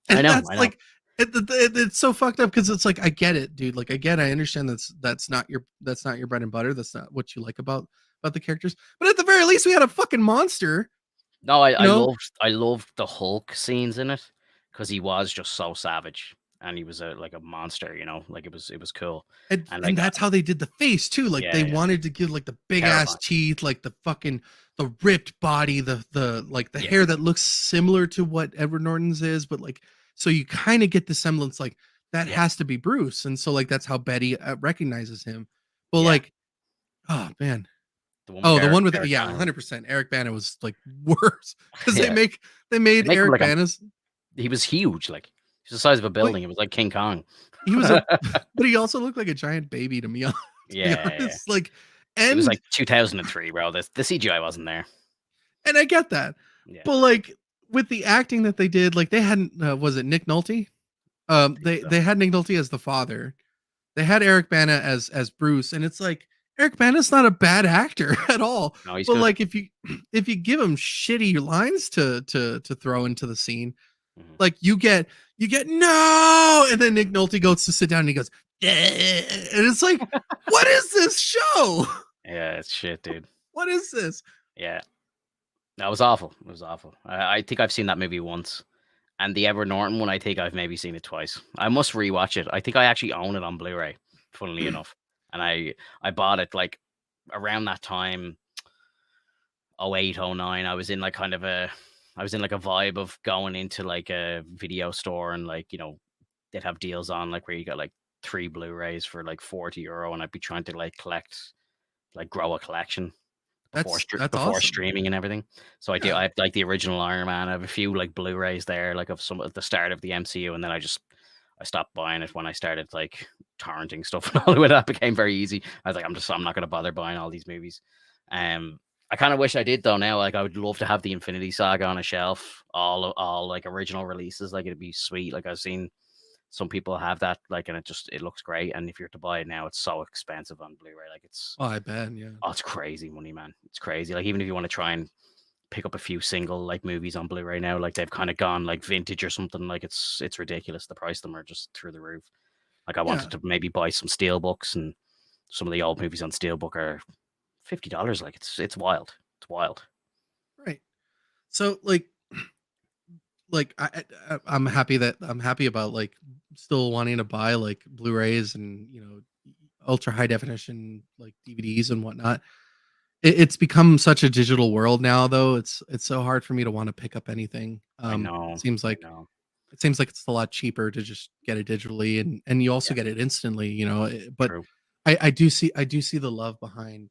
I And know, that's I know. like it's so fucked up because it's like I get it, dude. Like I understand that's not your bread and butter. That's not what you like about the characters. But at the very least, we had a fucking monster. No, You know, I loved the Hulk scenes in it because he was just so savage and he was like a monster, you know, like it was cool and and like that's how they did the face too. Like yeah, they yeah, wanted to give like the big ass terrifying. teeth, like the fucking the ripped body, the like the Yeah, hair that looks similar to what Edward Norton's is, but like so you kind of get the semblance like that yeah, has to be Bruce, and so like that's how Betty recognizes him. But yeah. like, oh man, The one with oh the one with Eric yeah, Bana. 100%. Eric Bana was like worse because Yeah, they they made make him Eric like a Bana's he was huge, like he's the size of a like building. It was like King Kong. he was a, but he also looked like a giant baby to me. To be Yeah, yeah. honest, like It was and like 2003, bro. The CGI wasn't there. and I get that. Yeah, But like with the acting that they did, like they hadn't was it Nick Nolte? so, They had Nick Nolte as the father. They had Eric Bana as Bruce, and it's like Eric Bana's not a bad actor at all. no, he's But good. like if you give him shitty lines to throw into the scene, Mhm. like you get no, and then Nick Nolte goes to sit down and he goes, and it's like, what is this show? Yeah, it's shit, dude. What is this? Yeah, that was awful. It was awful. I think I've seen that movie once. And the Edward Norton one, I think I've maybe seen it twice. I must rewatch it. I think I actually own it on Blu-ray, funnily enough. And I bought it like around that time, 08, 09. I was in like kind of I was in like a vibe of going into like a video store and like, you know, they'd have deals on like where you got like 3 Blu-rays for like €40 and I'd be trying to like collect, like grow a collection That's before awesome. streaming and everything. So I do. Yeah. I have like the original Iron Man. I have a few like Blu-rays there, like of some at the start of the MCU, and then I stopped buying it when I started like torrenting stuff and all the way that became very easy. I was like, I'm not gonna bother buying all these movies. I kind of wish I did though now. Like I would love to have the Infinity Saga on a shelf, all like original releases. Like it'd be sweet. Like I've seen some people have that, like, and it looks great. And if you're to buy it now, it's so expensive on Blu-ray. Like it's Oh, I bet. Yeah. oh, it's crazy money, man. It's crazy. Like even if you want to try and pick up a few single like movies on Blu-ray now, like they've kind of gone like vintage or something. Like it's ridiculous. The price of them are just through the roof. Like I Yeah. wanted to maybe buy some steelbooks, and some of the old movies on steelbook are $50. Like it's wild. It's wild. Right. So like I'm happy that I'm happy about like still wanting to buy like Blu-rays and ultra high definition like DVDs and whatnot. It's become such a digital world now, though. It's so hard for me to want to pick up anything. I It know. seems I like know. it's a lot cheaper to just get it digitally, and you also Yeah. get it instantly. But True. I do see the love behind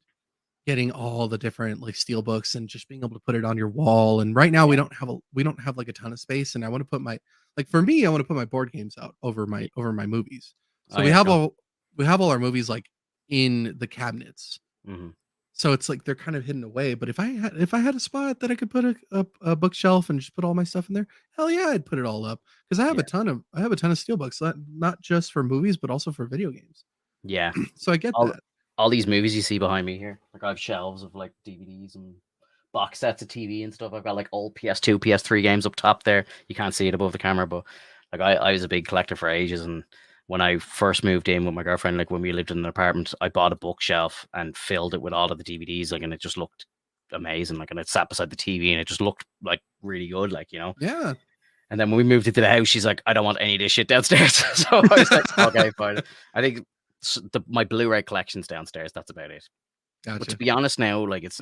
getting all the different like steel books and just being able to put it on your wall. And right now Yeah. we don't have like a ton of space, and I want to put my like for me I want to put my board games out over my movies. Oh So yeah. Cool. we have all our movies like in the cabinets. Hmm. So it's like they're kind of hidden away. But if I had a spot that I could put a bookshelf and just put all my stuff in there, hell yeah, I'd put it all up because Yeah. I have a ton of steel books, not just for movies but also for video games. Yeah. So I get All that. all these movies you see behind me here, like I have shelves of like DVDs and box sets of TV and stuff. I've got like old PS2, PS3 games up top there. You can't see it above the camera, but like I was a big collector for ages. And when I first moved in with my girlfriend, like when we lived in an apartment, I bought a bookshelf and filled it with all of the DVDs, like, and it just looked amazing. Like, and it sat beside the TV and it just looked like really good, like, you know. Yeah. And then when we moved into the house, she's like, I don't want any of this shit downstairs. So I was like, okay, fine. I think my Blu-ray collection's downstairs. That's about it. But to Gotcha. be honest now, like it's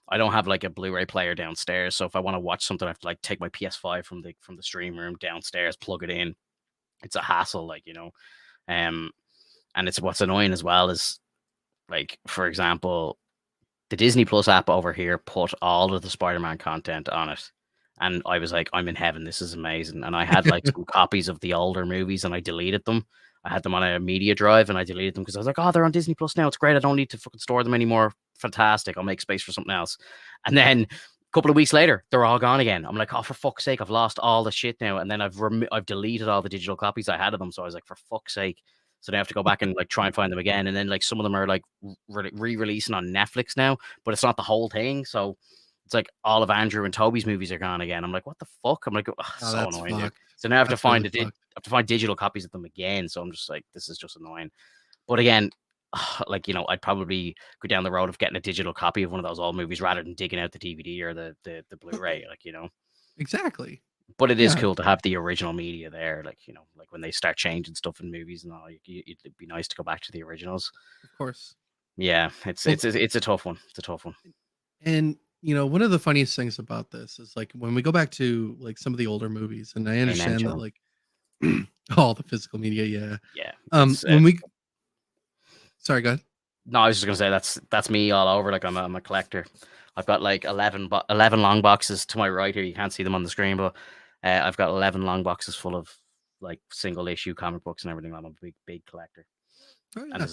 I don't have like a Blu-ray player downstairs. So if I want to watch something, I have to like take my PS5 from the stream room downstairs, plug it in. It's a hassle, like, you know. Um, and it's what's annoying as well is like, for example, the Disney Plus app over here put all of the Spider-Man content on it. And I was like, I'm in heaven. This is amazing. And I had like some copies of the older movies and I deleted them. I had them on a media drive and I deleted them because I was like, oh, they're on Disney Plus now. It's great. I don't need to fucking store them anymore. Fantastic. I'll make space for something else. And then couple of weeks later, they're all gone again. I'm like, oh, for fuck's sake, I've lost all the shit now. And then I've deleted all the digital copies I had of them. So I was like, for fuck's sake. So they have to go back and like try and find them again. And then like some of them are like re-releasing on Netflix now, but it's not the whole thing. So it's like all of Andrew and Toby's movies are gone again. I'm like, what the fuck? I'm like, oh, Oh, so that's annoying, dude. fucked. So now I have to That's really find fucked. digital copies of them again. So I'm just like, this is just annoying. But again, like, you know, I'd probably go down the road of getting a digital copy of one of those old movies rather than digging out the DVD or the Blu-ray, like, you know. Exactly. But it is Yeah, cool to have the original media there, like, you know, like when they start changing stuff in movies and all, it'd be nice to go back to the originals. of course. Yeah, it's Well, it's a tough one. It's a tough one. and one of the funniest things about this is like when we go back to like some of the older movies, and I Amen, understand that John. like all the physical media, yeah. Yeah, it's When we sorry, go ahead. no, I was just gonna say that's me all over. Like I'm a collector. I've got like 11 long boxes to my right here. You can't see them on the screen, but I've got 11 long boxes full of like single issue comic books and everything. I'm a big collector. Oh And yeah.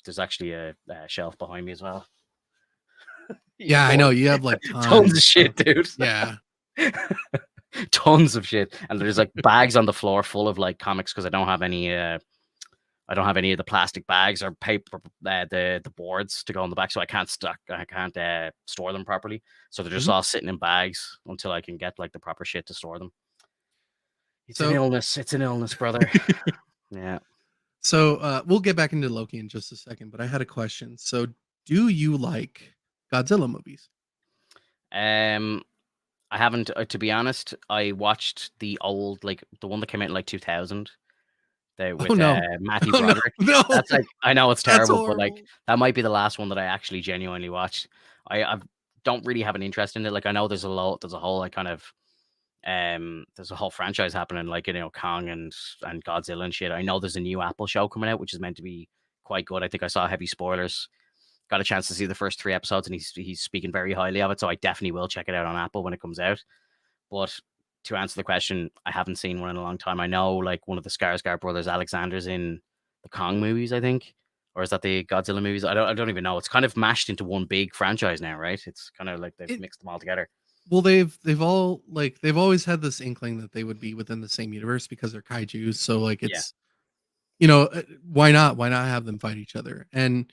there's actually a shelf behind me as well. Yeah, I know you have like Tons tons of of shit, stuff. dude. Yeah. Tons of shit. And there's like bags on the floor full of like comics because I don't have any of the plastic bags or paper, the boards to go on the back, so I can't store them properly. So they're just Mhm. all sitting in bags until I can get like the proper shit to store them. It's an So illness. It's an illness, brother. Yeah. we'll get back into Loki in just a second, but I had a question. So do you like Godzilla movies? Um, I haven't, to be honest. I watched the old, like the one that came out in like 2000, Oh with no. Matthew Oh no, Broderick. no. That's like, I know it's That's terrible, but like horrible. that might be the last one that I actually genuinely watched. I don't really have an interest in it. Like I know there's a whole like kind of there's a whole franchise happening, like, you know, Kong and Godzilla and shit. I know there's a new Apple show coming out, which is meant to be quite good. I think I saw heavy spoilers. Got a chance to see the first 3 episodes, and he's speaking very highly of it. So I definitely will check it out on Apple when it comes out. But to answer the question, I haven't seen one in a long time. I know like one of the Skarsgård brothers, Alexander's in the Kong movies, I think, or is that the Godzilla movies? I don't even know. It's kind of mashed into one big franchise now, right? It's kind of like they've It, mixed them all together. well, they've always had this inkling that they would be within the same universe because they're kaiju's. So like Yeah. it's why not have them fight each other? And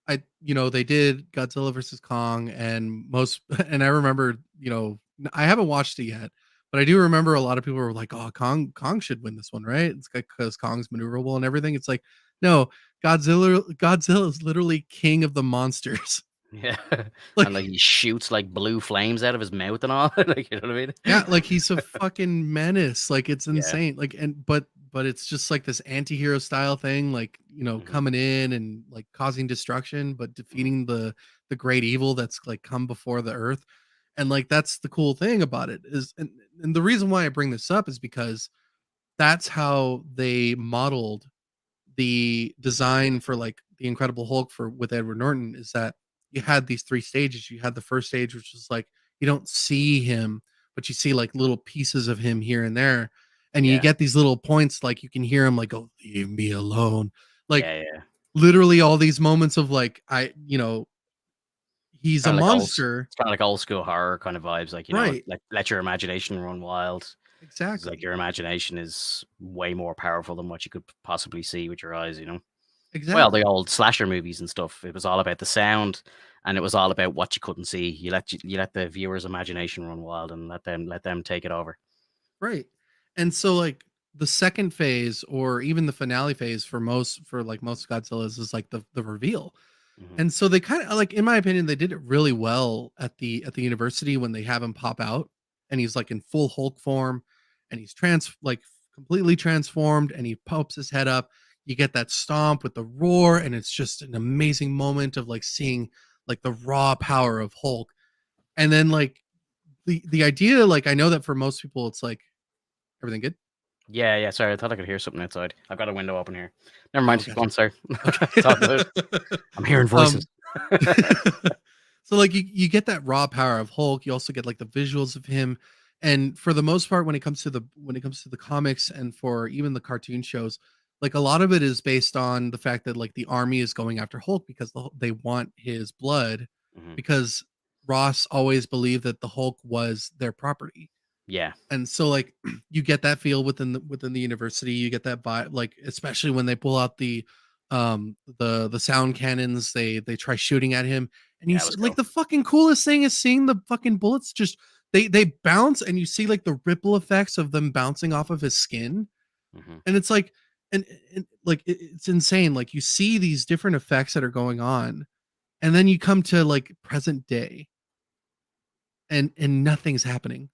they did Godzilla versus Kong, and and I remember, I haven't watched it yet, but I do remember a lot of people were like, "Oh, Kong should win this one, right?" It's because Kong's maneuverable and everything. It's like, no, Godzilla is literally king of the monsters. Yeah. And like Like, he shoots like blue flames out of his mouth and all. Like, you know what I mean? yeah, like he's a fucking menace. Like it's Yeah. insane. Like but it's just like this anti-hero style thing, like, Hmm. coming in and like causing destruction, but Hmm. defeating the great evil that's like come before the earth. And like that's the cool thing about it is and the reason why I bring this up is because that's how they modeled the design for like the Incredible Hulk for with Edward Norton, is that you had these three stages. You had the first stage, which was like you don't see him, but you see like little pieces of him here and there, and you Yeah. get these little points like you can hear him like, "Oh, leave me alone," like Yeah. Yeah. literally all these moments of like he's a Kind of like monster, it's kind of like old school horror kind of vibes. Like, you know, right? let your imagination run wild. It's like Exactly, your imagination is way more powerful than what you could possibly see with your eyes, you know? Well, the exactly. old slasher movies and stuff, it was all about the sound and it was all about what you couldn't see. You let the viewer's imagination run wild and let them take it over. Right. And so like the second phase or even the finale phase for like most Godzillas is like the reveal. Hmm. And so they kind of like in my opinion they did it really well at the university when they have him pop out and he's like in full Hulk form and he's completely transformed and he pops his head up. You get that stomp with the roar and it's just an amazing moment of like seeing like the raw power of Hulk. And then like the idea, like I know that for most people it's like everything good. Yeah, yeah. Sorry, I thought I could hear something outside. I've got a window open here. Never Oh, mind. Go gotcha. on, sir. Okay. It's all good. I'm hearing voices. um, so like you get that raw power of Hulk. You also get like the visuals of him, and for the most part, when it comes to the comics and for even the cartoon shows, like a lot of it is based on the fact that like the army is going after Hulk because they want his blood Hmm. because Ross always believed that the Hulk was their property. Yeah. And so like you get that feel within the university, you get that vibe, like especially when they pull out the sound cannons, they try shooting at him, and Yeah, it was like cool. the fucking coolest thing is seeing the fucking bullets just they bounce, and you see like the ripple effects of them bouncing off of his skin, Hmm. and it's like and like it's insane, like you see these different effects that are going on, and then you come to like present day, and nothing's happening.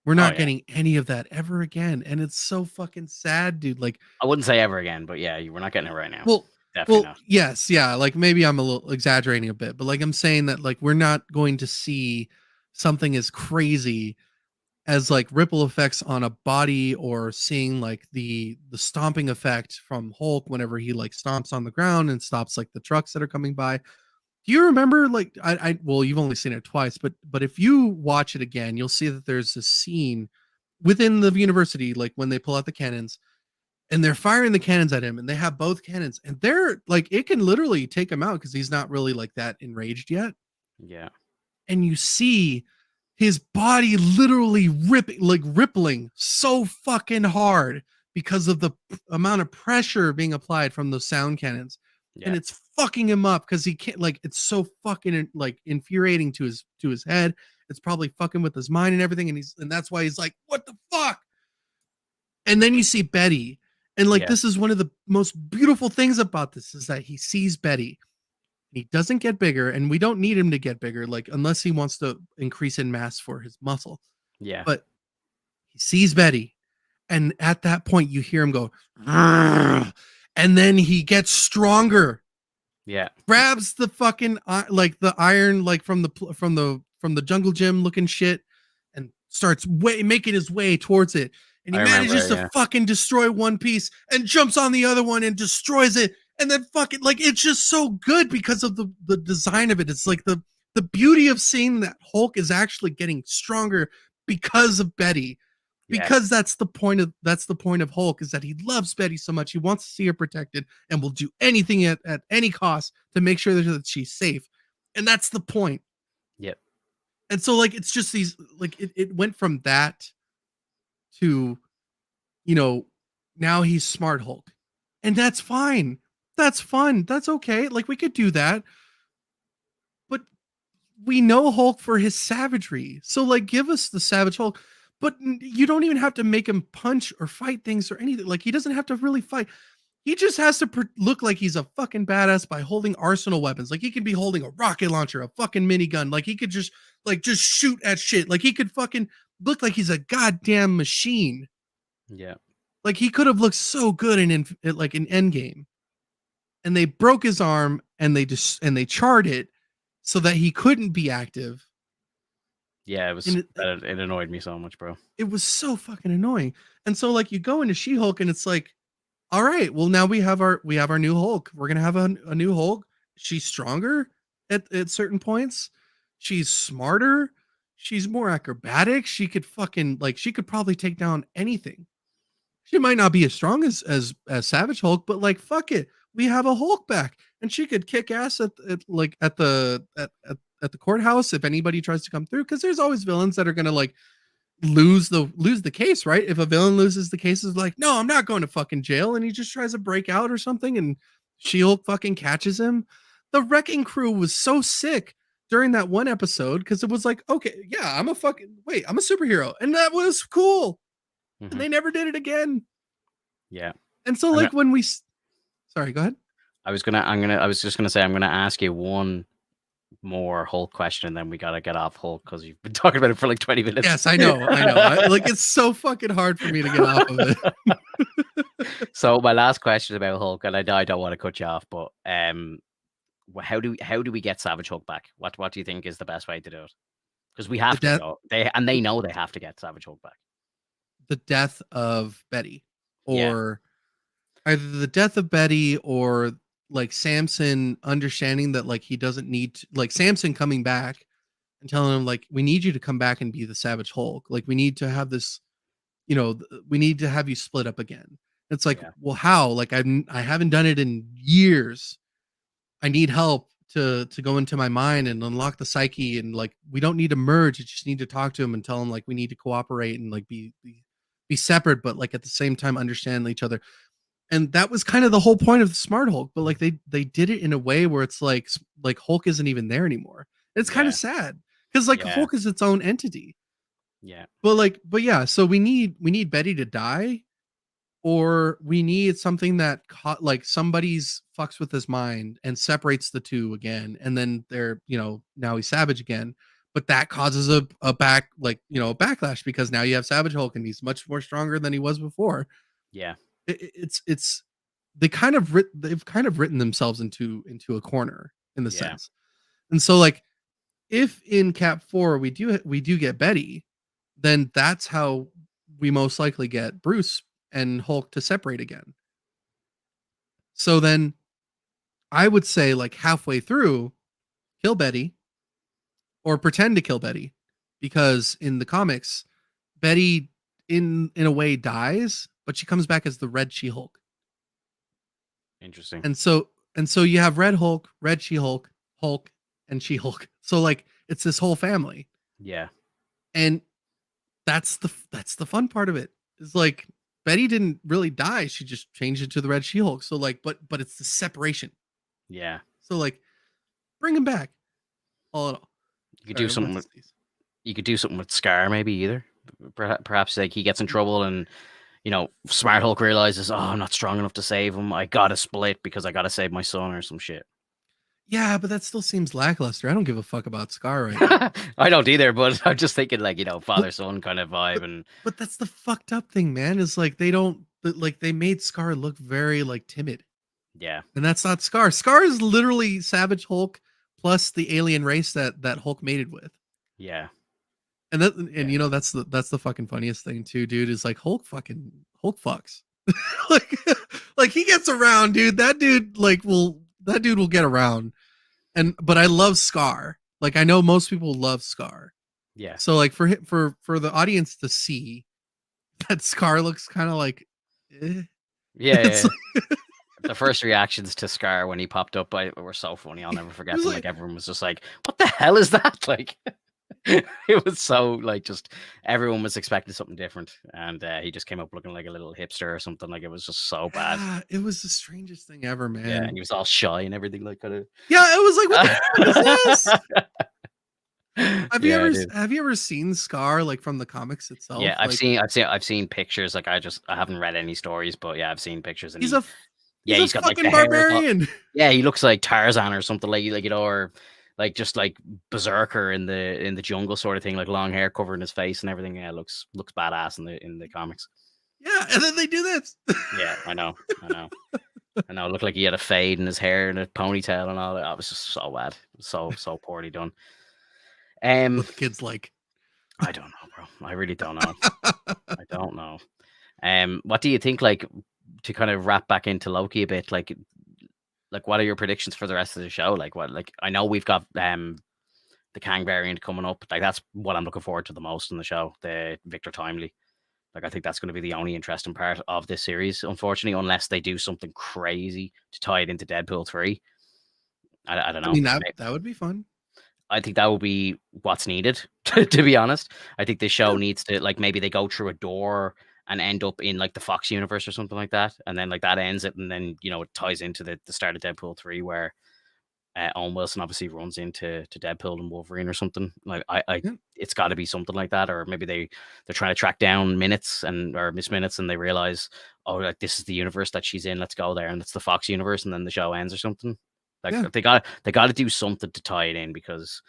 We're Oh not yeah. getting any of that ever again, and it's so fucking sad, dude. Like, I wouldn't say ever again, but yeah, we're not getting it right now. well, Definitely not. yes, yeah. Like maybe I'm a little exaggerating a bit, but like I'm saying that like we're not going to see something as crazy as like ripple effects on a body, or seeing like the stomping effect from Hulk whenever he like stomps on the ground and stops like the trucks that are coming by. Do you remember like I well, you've only seen it twice, but if you watch it again, you'll see that there's a scene within the university, like when they pull out the cannons and they're firing the cannons at him, and they have both cannons, and they're like it can literally take him out because he's not really like that enraged yet. Yeah. And you see his body literally rippling so fucking hard because of the amount of pressure being applied from those sound cannons, and Yeah. it's fucking him up because he can't, like it's so fucking like infuriating to his head. It's probably fucking with his mind and everything, and that's why he's like, what the fuck. And then you see Betty, and like Yeah. this is one of the most beautiful things about this is that he sees Betty. He doesn't get bigger, and we don't need him to get bigger, like unless he wants to increase in mass for his muscle. Yeah. But he sees Betty, and at that point, you hear him go, "Argh," and then he gets stronger, Yeah. grabs the fucking like the iron, like from the jungle gym looking shit, and starts making his way towards it. And he I remember. manages to Yeah. fucking destroy one piece and jumps on the other one and destroys it. And then fucking like it's just so good because of the design of it. It's like the beauty of seeing that Hulk is actually getting stronger because of Betty. Yeah. Because that's the point of Hulk, is that he loves Betty so much. He wants to see her protected and will do anything at any cost to make sure that she's safe. And that's the point. Yep. And so like it's just these like it went from that to, you know, now he's smart Hulk. And that's fine. That's fun. That's okay. Like we could do that. But we know Hulk for his savagery. So like give us the Savage Hulk. But you don't even have to make him punch or fight things or anything. Like he doesn't have to really fight. He just has to look like he's a fucking badass by holding arsenal weapons. Like he could be holding a rocket launcher, a fucking minigun. Like he could just shoot at shit. Like he could fucking look like he's a goddamn machine. Yeah. Like he could have looked so good in like in Endgame. And they broke his arm, and they charred it so that he couldn't be active. Yeah. It was. And It annoyed me so much, bro. it was so fucking annoying. And so like you go into She-Hulk, and it's like, all right, well now we have our new Hulk. We're gonna have a new Hulk. She's stronger at certain points. She's smarter. She's more acrobatic. She could probably take down anything. She might not be as strong as Savage Hulk, but like fuck it, we have a Hulk back, and she could kick ass at the courthouse if anybody tries to come through. Because there's always villains that are gonna like lose the case, right? If a villain loses the case, is like, no, I'm not going to fucking jail, and he just tries to break out or something, and She-Hulk fucking catches him. The Wrecking Crew was so sick during that one episode because it was like, okay, yeah, I'm a superhero, and that was cool, and Hmm. they never did it again. Yeah. And so, I'm like, gonna, when sorry, go ahead. I was gonna. I'm gonna. I was just gonna say. I'm gonna ask you one more Hulk question, and then we gotta get off Hulk because you've been talking about it for like 20 minutes. Yes, I know. Like, it's so fucking hard for me to get off of it. So my last question about Hulk, and I don't want to cut you off, but how do we get Savage Hulk back? What do you think is the best way to do it? Because we The have to death, go. They know they have to get Savage Hulk back. the death of Betty, Yeah. or either the death of Betty, or like Samson understanding that like he doesn't need to, like Samson coming back and telling him like, we need you to come back and be the Savage Hulk. Like we need to have this, we need to have you split up again. It's like, Yeah. well, how? Like I haven't done it in years. I need help to go into my mind and unlock the psyche, and like we don't need to merge. You just need to talk to him and tell him like we need to cooperate and like be separate, but like at the same time understand each other. And that was kind of the whole point of the Smart Hulk, but like they did it in a way where it's like Hulk isn't even there anymore. It's kind of Yeah. sad because like Yeah. Hulk is its own entity. Yeah. But yeah, so we need Betty to die, or we need something that like somebody's fucks with his mind and separates the two again, and then they're now he's Savage again, but that causes a back like a backlash because now you have Savage Hulk and he's much more stronger than he was before. Yeah. It's they've kind of written themselves into a corner in the Yeah. sense. And so like if in Cap 4 we do get Betty, then that's how we most likely get Bruce and Hulk to separate again. So then I would say like halfway through, kill Betty or pretend to kill Betty, because in the comics, Betty in a way dies, but she comes back as the Red She-Hulk. Interesting. And so you have Red Hulk, Red She-Hulk, Hulk, and She-Hulk. So like it's this whole family. Yeah. And that's the fun part of it. Is like Betty didn't really die. She just changed it to the Red She-Hulk. So like but it's the separation. Yeah. So like bring him back. All in all. You could Sorry, do something with Scar maybe either. Perhaps like he gets in trouble and Smart Hulk realizes, oh, I'm not strong enough to save him. I gotta split because I gotta save my son or some shit. Yeah, but that still seems lackluster. I don't give a fuck about Scar right now. I don't either, but I'm just thinking like father But, son kind of vibe, and but that's the fucked up thing, man. Is like they made Scar look very like timid, yeah, and that's not Scar. Scar is literally Savage Hulk plus the alien race that Hulk mated with. yeah, And that's the fucking funniest thing too, dude. Is like Hulk fucks. like he gets around, dude. That dude will get around. But I love Scar. Like I know most people love Scar. yeah, So like for the audience to see that Scar looks kind of like yeah. it's The first reactions to Scar when he popped up were so funny. I'll never forget was them. like- Everyone was just like, "What the hell is that?" Like, it was so like just everyone was expecting something different, and he just came up looking like a little hipster or something. Like it was just so bad. it was the strangest thing ever, man. Yeah, and he was all shy and everything, like kind of. Yeah, it was like, what the fuck is this? Dude. Have you ever seen Scar like from the comics itself? Yeah, Like, I've seen pictures. Like I haven't read any stories, but yeah, I've seen pictures, and he's he's a got like fucking the hair. barbarian. Yeah, he looks like Tarzan or something, like or like just like Berserker in the jungle sort of thing, like long hair covering his face and everything. Yeah, looks badass in the comics. Yeah, and then they do this. Yeah, I know. It looked like he had a fade in his hair and a ponytail and all that. It was just so bad, so poorly done. What the kids like. I don't know, bro. I really don't know. I don't know. What do you think? Like, to kind of wrap back into Loki a bit, like what are your predictions for the rest of the show? Like, what? Like, I know we've got the Kang variant coming up. Like, that's what I'm looking forward to the most in the show. The Victor Timely. Like, I think that's going to be the only interesting part of this series. Unfortunately, unless they do something crazy to tie it into Deadpool 3. I don't know. I mean that would be fun. I think that will be what's needed, to be honest. I think the show needs to, like, maybe they go through a door and end up in, like, the Fox universe or something like that. And then, like, that ends it. And then, it ties into the start of Deadpool 3 where Owen Wilson obviously runs into Deadpool and Wolverine or something. Like, it's got to be something like that. Or maybe they're trying to track down Minutes or Miss Minutes and they realize, oh, like, this is the universe that she's in. Let's go there. And it's the Fox universe. And then the show ends or something. Like they got to do something to tie it in, because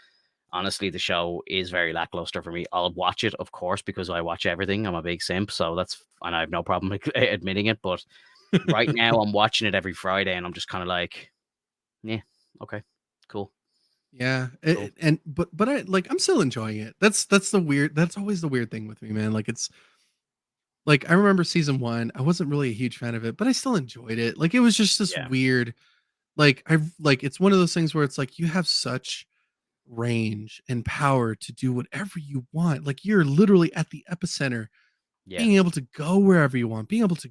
honestly, the show is very lackluster for me. I'll watch it, of course, because I watch everything. I'm a big simp, and I have no problem admitting it. But right now, I'm watching it every Friday, and I'm just kind of like, yeah, okay, cool. Yeah, but I'm still enjoying it. That's always the weird thing with me, man. Like it's like I remember season 1, I wasn't really a huge fan of it, but I still enjoyed it. Like it was just this weird. Like it's one of those things where it's like you have such range and power to do whatever you want. Like you're literally at the epicenter, being able to go wherever you want, being able to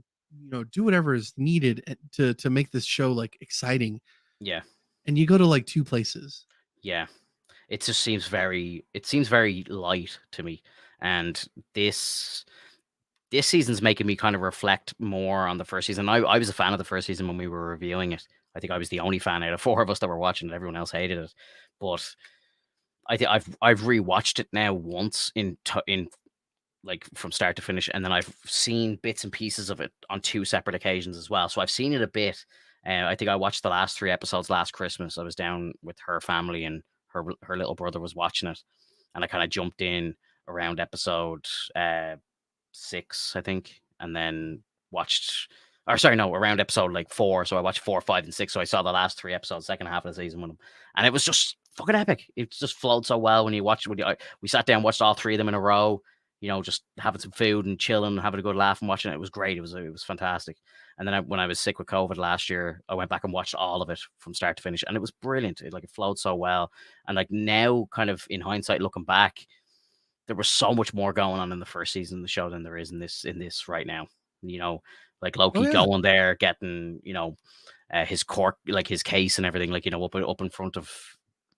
do whatever is needed to make this show like exciting. Yeah. and you go to like two places. Yeah. It just seems very light to me. And this this season's making me kind of reflect more on the first season. I was a fan of the first season when we were reviewing it. I think I was the only fan out of four of us that were watching it. Everyone else hated it. But I think I've rewatched it now once in like from start to finish, and then I've seen bits and pieces of it on two separate occasions as well. So I've seen it a bit. I think I watched the last three episodes last Christmas. I was down with her family, and her little brother was watching it, and I kind of jumped in around episode 6, I think, and then watched. Or sorry, no, around episode like 4. So I watched 4, 5, and 6. So I saw the last 3 episodes, second half of the season with them, and it was just fucking epic. It just flowed so well when you watch. We sat down, watched all 3 of them in a row. Just having some food and chilling, having a good laugh and watching it. It was great. It was fantastic. And then when I was sick with COVID last year, I went back and watched all of it from start to finish, and it was brilliant. It flowed so well. And like now, kind of in hindsight, looking back, there was so much more going on in the first season of the show than there is in this right now. Like Oh Loki yeah. going there, getting his court, like his case and everything, like up in front of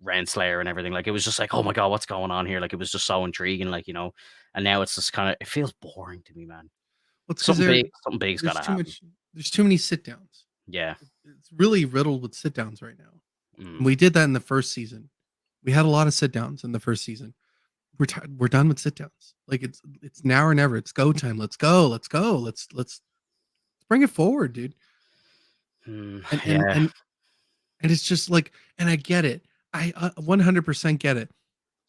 Renslayer and everything. Like it was just like, oh my god, what's going on here? Like it was just so intriguing. And now it's just kind of, it feels boring to me, man. Well, it's because Something big's got to happen. There's too many sit downs. Yeah. It's really riddled with sit downs right now. Mm. And we did that in the first season. We had a lot of sit downs in the first season. We're done with sit downs. Like it's now or never. It's go time. Let's go. Let's bring it forward, dude. And it's just like, and I get it. I 100% get it.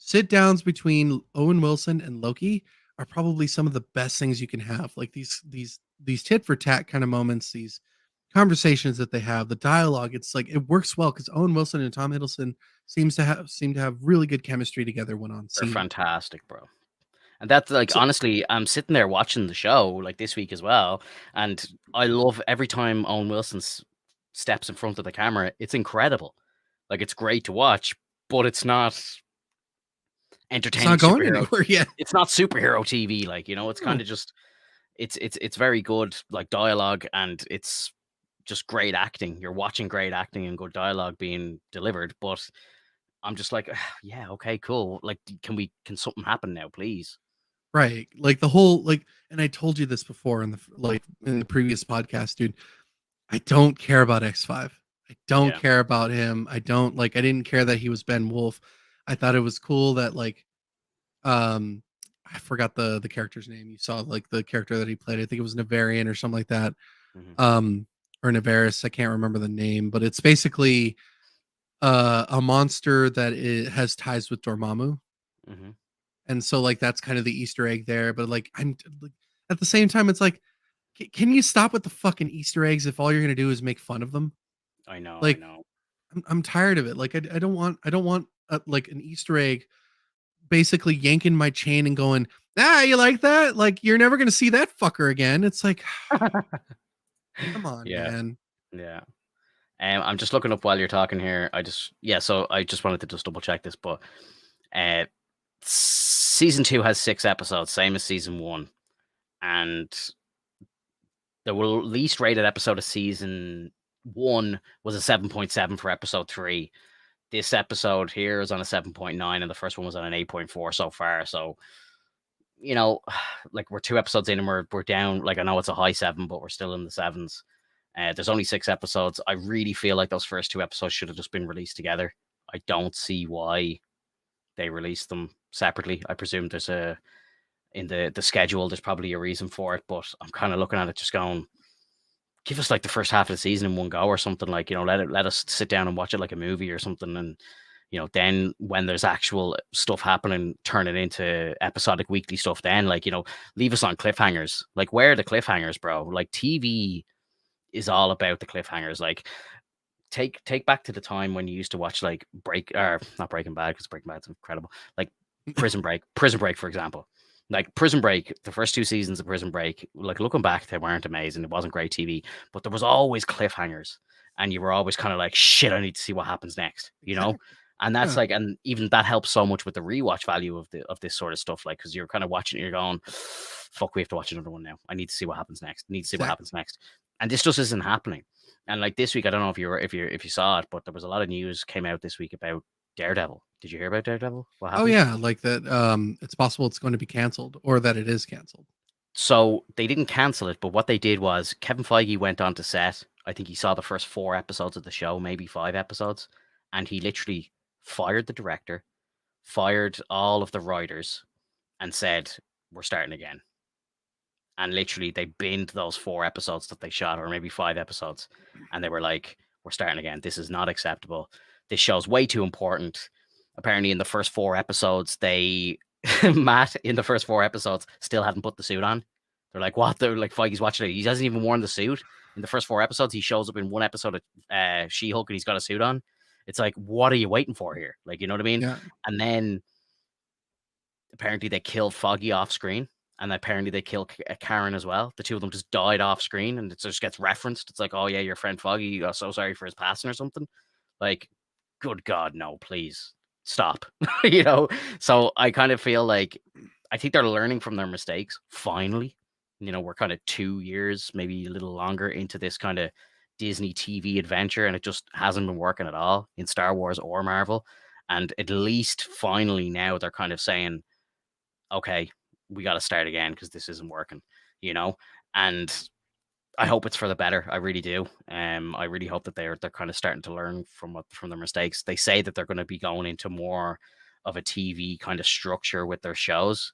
Sit downs between Owen Wilson and Loki are probably some of the best things you can have. Like these tit for tat kind of moments, these conversations that they have, the dialogue. It's like it works well because Owen Wilson and Tom Hiddleston seem to have really good chemistry together when on scene. They're fantastic, bro. And that's like, honestly, I'm sitting there watching the show like this week as well, and I love every time Owen Wilson steps in front of the camera. It's incredible. Like it's great to watch, but it's not entertaining. It's not going anywhere yet. It's not superhero TV. It's kind of just it's very good like dialogue, and it's just great acting. You're watching great acting and good dialogue being delivered, but I'm just like, yeah, okay, cool. Like, can something happen now, please? Right. Like the whole and I told you this before in the previous podcast, dude. I don't care about X5. I don't care about him. I didn't care that he was Ben Wolf. I thought it was cool that I forgot the character's name. You saw like the character that he played. I think it was Navarian or something like that. Mm-hmm. Or Navaris. I can't remember the name, but it's basically a monster that has ties with Dormammu. Mm-hmm. And so that's kind of the Easter egg there. But I'm at the same time, it's like, can you stop with the fucking Easter eggs if all you're gonna do is make fun of them? I know. I'm tired of it. Like I don't want like an Easter egg basically yanking my chain and going, you like that? Like you're never gonna see that fucker again. It's like, come on, man. Yeah. I'm just looking up while you're talking here. So I just wanted to just double check this, but season 2 has 6 episodes, same as season 1, and the least rated episode of season 1 was a 7.7 for episode 3. This episode here is on a 7.9, and the first one was on an 8.4 so far. So, like we're 2 episodes in and we're down. Like I know it's a high 7, but we're still in the 7s. There's only 6 episodes. I really feel like those first 2 episodes should have just been released together. I don't see why they released them separately. I presume there's in the schedule, there's probably a reason for it, but I'm kind of looking at it just going, give us like the first half of the season in one go or something. Like, let us sit down and watch it like a movie or something. And, then when there's actual stuff happening, turn it into episodic weekly stuff. Then leave us on cliffhangers. Like, where are the cliffhangers, bro? Like TV is all about the cliffhangers. Like take back to the time when you used to watch like not Breaking Bad, because Breaking Bad's incredible. Like Prison Break, for example. Like Prison Break, the first 2 seasons of Prison Break, like looking back, they weren't amazing. It wasn't great TV, but there was always cliffhangers, and you were always kind of like, shit, I need to see what happens next, And that's and even that helps so much with the rewatch value of this sort of stuff, like because you're kind of watching it, you're going, fuck, we have to watch another one now. I need to see what happens next. What happens next, and this just isn't happening. And like this week, I don't know if you saw it, but there was a lot of news came out this week about Daredevil. Did you hear about Daredevil? What Oh happened? yeah, like that. It's possible it's going to be canceled, or that it is canceled. So they didn't cancel it, but what they did was Kevin Feige went on to set. I think he saw the first 4 episodes of the show, maybe 5 episodes, and he literally fired the director, fired all of the writers, and said, "We're starting again." And literally, they binned those 4 episodes that they shot, or maybe 5 episodes, and they were like, "We're starting again. This is not acceptable. This show's way too important." Apparently, in the first 4 episodes, they Matt in the first 4 episodes still hadn't put the suit on. They're like, "What?" They're like, "Feige's watching it. He hasn't even worn the suit." In the first 4 episodes, he shows up in one episode of She-Hulk and he's got a suit on. It's like, what are you waiting for here? Like, you know what I mean? Yeah. And then apparently they killed Foggy off screen, and apparently they killed Karen as well. The two of them just died off screen, and it just gets referenced. It's like, oh yeah, your friend Foggy, so sorry for his passing or something. Like, good God, no, please stop. So I kind of feel like I think they're learning from their mistakes. Finally, we're kind of 2 years, maybe a little longer into this kind of Disney TV adventure, and it just hasn't been working at all in Star Wars or Marvel. And at least finally now they're kind of saying, okay, we got to start again because this isn't working, you know. And I hope it's for the better. I really do. I really hope that they're kind of starting to learn from their mistakes. They say that they're going to be going into more of a TV kind of structure with their shows.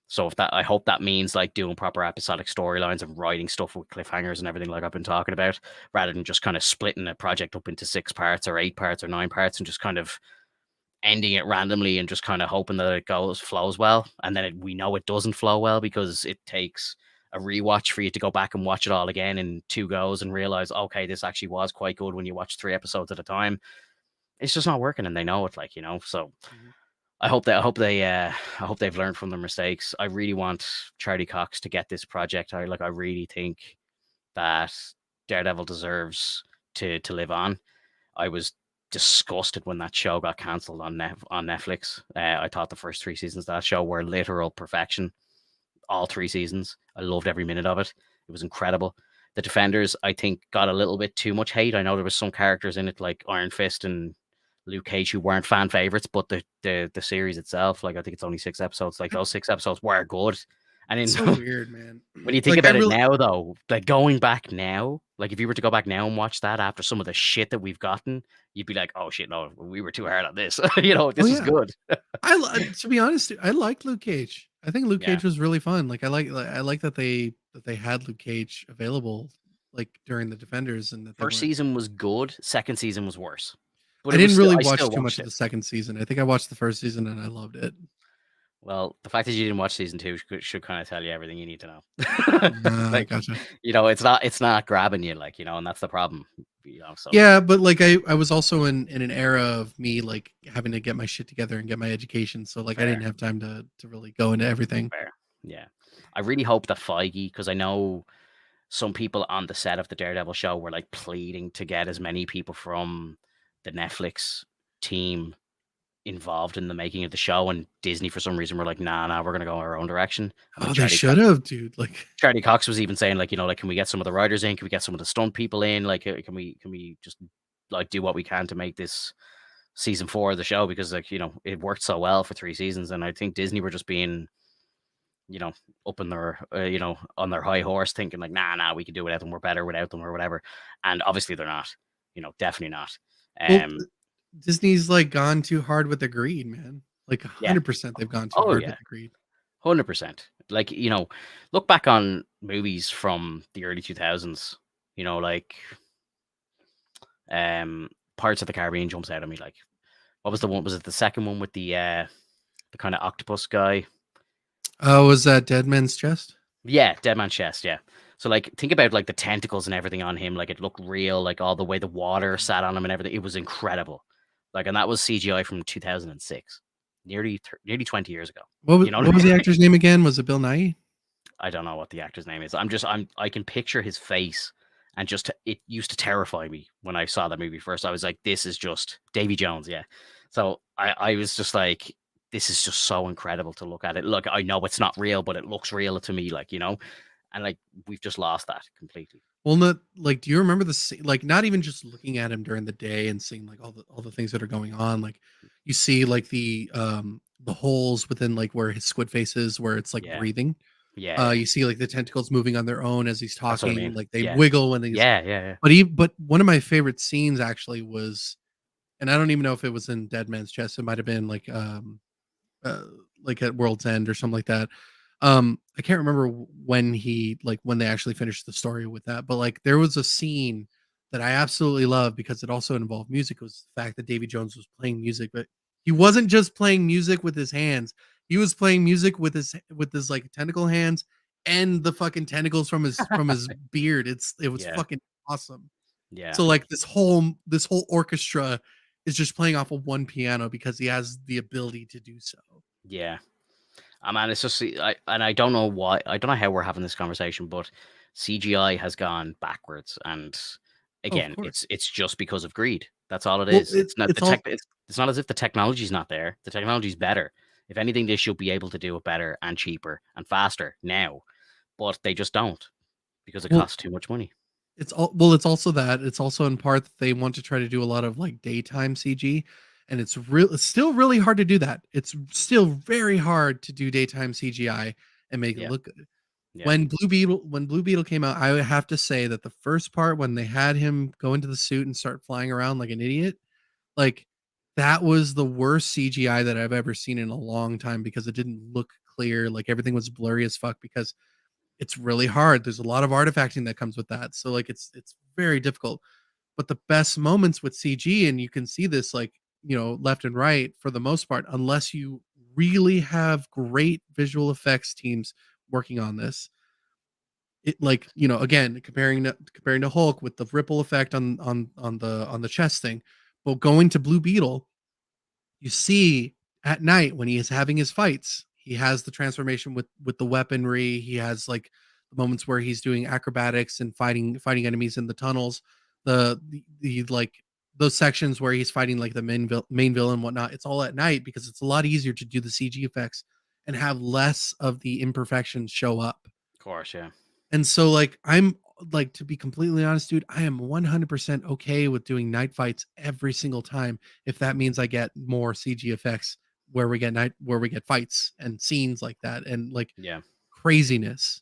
So if that, I hope that means like doing proper episodic storylines and writing stuff with cliffhangers and everything like I've been talking about, rather than just kind of splitting a project up into 6 parts or 8 parts or 9 parts and just kind of ending it randomly and just kind of hoping that it flows well, and then we know it doesn't flow well because it takes a rewatch for you to go back and watch it all again in 2 goes and realize, okay, this actually was quite good when you watch 3 episodes at a time. It's just not working, and they know it, So Mhm. I hope they've learned from their mistakes. I really want Charlie Cox to get this project. I really think that Daredevil deserves to live on. I was disgusted when that show got cancelled on Netflix. I thought the first 3 seasons of that show were literal perfection. All 3 seasons, I loved every minute of it. It was incredible. The Defenders, I think, got a little bit too much hate. I know there was some characters in it like Iron Fist and Luke Cage who weren't fan favorites, but the series itself, like I think it's only 6 episodes. Like those 6 episodes were good. And It's in so weird, man. when you think Like I about it really, now, though, like going back now, like if you were to go back now and watch that after some of the shit that we've gotten, you'd be like, "Oh shit, no, we were too hard on this." oh This is yeah, good. to be honest, I liked Luke Cage. I think Luke Yeah. Cage was really fun. I like that they had Luke Cage available like during the Defenders, and that they First weren't. season was good. Second season was worse, but I it was didn't still. really I watch still too much watched of it. the second season. I think I watched the first season and I loved it. Well, the fact that you didn't watch season 2 should kind of tell you everything you need to know. Like, Gotcha. it's not grabbing you, and that's the problem. So Yeah, but like I was also in an era of me like having to get my shit together and get my education, so like I fair. didn't have time to really go into everything. Fair. Yeah. I really hope that Feige, because I know some people on the set of the Daredevil show were like pleading to get as many people from the Netflix team involved in the making of the show, and Disney for some reason were like, nah, nah, we're gonna go our own direction. Like Oh, they should have, dude. Like, Charlie Cox was even saying, like, can we get some of the writers in? Can we get some of the stunt people in? Like, can we just like do what we can to make this season 4 of the show, because like it worked so well for 3 seasons, and I think Disney were just being you know, up in their, on their high horse, thinking like, nah, nah, we can do without them. We're better without them, or whatever. And obviously, they're not. Definitely not. well, Um, Disney's like gone too hard with the greed, man. Like yeah. 100%, they've gone too Oh hard yeah, with the greed. 100%. Like look back on movies from the early 2000s. Like Pirates of the Caribbean jumps out at me. Like, what was the one? Was it the second one with the kind of octopus guy? Oh, was that Dead Man's Chest? Yeah, Dead Man's Chest, yeah. So like think about like the tentacles and everything on him, like it looked real, like all the way the water sat on him and everything. It was incredible. Like, and that was CGI from 2006, nearly 20 years ago. You know what What I was the mean? actor's name again? Was it Bill Nye? I don't know what the actor's name is. I can picture his face, and just it used to terrify me when I saw that movie first. I was like, this is just Davy Jones, yeah. So I was just like, this is just so incredible to look at it. Look, I know it's not real, but it looks real to me, and like we've just lost that completely. Well, not like, do you remember the scene? Like, not even just looking at him during the day and seeing like all the things that are going on. Like, you see like the holes within like where his squid face is, where it's like Yeah, breathing. yeah, yeah. You see like the tentacles moving on their own as he's That's what I mean. talking. Like they Yeah, wiggle when he's. yeah, yeah, yeah. But one of my favorite scenes actually was, and I don't even know if it was in Dead Man's Chest. It might have been uh, like at World's End or something like that. I can't remember when when they actually finished the story with that, but like there was a scene that I absolutely love because it also involved music. Was the fact that Davy Jones was playing music, but he wasn't just playing music with his hands. He was playing music with his like tentacle hands and the fucking tentacles from his beard. It was Yeah, fucking awesome. yeah, So like this whole orchestra is just playing off of one piano because he has the ability to do so. yeah. Man, it's just and I don't know why. I don't know how we're having this conversation, but CGI has gone backwards, and Oh, of again, course. it's just because of greed. That's all it Well, is. It's not the it's tech. all It's not as if the technology's not there. The technology's better. If anything, they should be able to do it better and cheaper and faster now, but they just don't because it well, costs too much money. it's also that it's also in part that they want to try to do a lot of like daytime CG, and it's still really hard to do that. It's still very hard to do daytime CGI and make it Yeah, look good. yeah, When Blue Beetle came out, I would have to say that the first part when they had him go into the suit and start flying around like an idiot, like that was the worst CGI that I've ever seen in a long time because it didn't look clear. Like everything was blurry as fuck because it's really hard. There's a lot of artifacting that comes with that. So like it's very difficult. But the best moments with CG, and you can see this like, left and right for the most part, unless you really have great visual effects teams working on this. It like, again, comparing to Hulk with the ripple effect on the chest thing. But going to Blue Beetle, you see at night when he is having his fights, he has the transformation with the weaponry. He has like the moments where he's doing acrobatics and fighting enemies in the tunnels. The like those sections where he's fighting like the main villain and whatnot. It's all at night because it's a lot easier to do the CG effects and have less of the imperfections show up. of course, yeah, And so, like, I'm like, to be completely honest, dude, I am 100% okay with doing night fights every single time if that means I get more CG effects where we get fights and scenes like that and like yeah, craziness.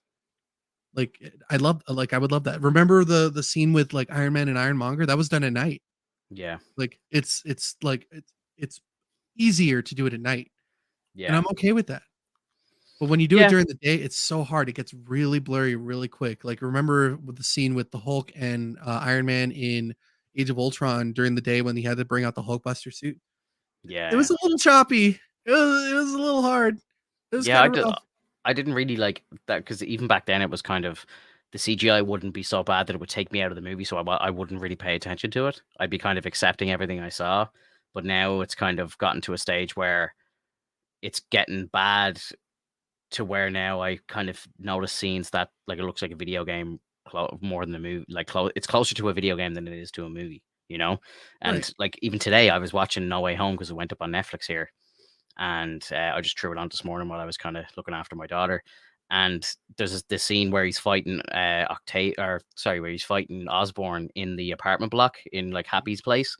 Like I would love that. Remember the scene with like Iron Man and Ironmonger? That was done at night. yeah, Like it's easier to do it at night. And yeah, I'm okay with that. But when you do it yeah, during the day, it's so hard. It gets really blurry really quick. Like remember with the scene with the Hulk and Iron Man in Age of Ultron during the day when he had to bring out the Hulkbuster suit. It yeah. was a little choppy. It was a little hard. It was Yeah, kind of rough. I didn't really like that because even back then it was kind of the CGI wouldn't be so bad that it would take me out of the movie, so I wouldn't really pay attention to it. I'd be kind of accepting everything I saw. But now it's kind of gotten to a stage where it's getting bad to where now I kind of notice scenes that like it looks like a video game more than a movie. Like it's closer to a video game than it is to a movie, you know. Right. And like even today, I was watching No Way Home because it went up on Netflix here, and I just threw it on this morning while I was kind of looking after my daughter. And there's this scene where he's fighting where he's fighting Osborn in the apartment block in like Happy's place.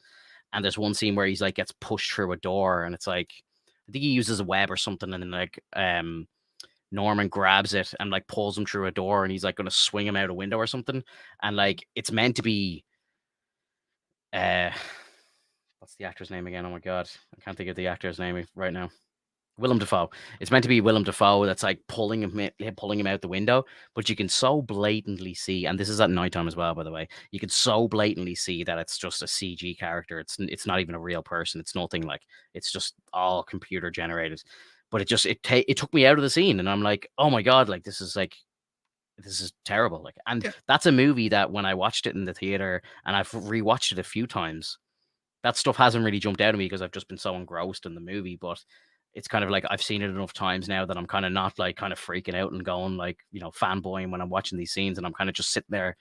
And there's one scene where he's like gets pushed through a door, and it's like I think he uses a web or something, and then like Norman grabs it and like pulls him through a door, and he's like going to swing him out a window or something. And like it's meant to be uh what's the actor's name again? Oh my god, I can't think of the actor's name right now. Willem Dafoe. It's meant to be Willem Dafoe that's like pulling him out the window, but you can so blatantly see, and this is at nighttime as well, by the way. You can so blatantly see that it's just a CG character. It's not even a real person. It's nothing like it's just all computer generated. But it took me out of the scene, and I'm like, oh my god, like this is terrible. Like, and Yeah. that's a movie that when I watched it in the theater, and I've rewatched it a few times, that stuff hasn't really jumped out at me because I've just been so engrossed in the movie. But it's kind of like I've seen it enough times now that I'm kind of not like kind of freaking out and going like, fanboying when I'm watching these scenes, and I'm kind of just sitting there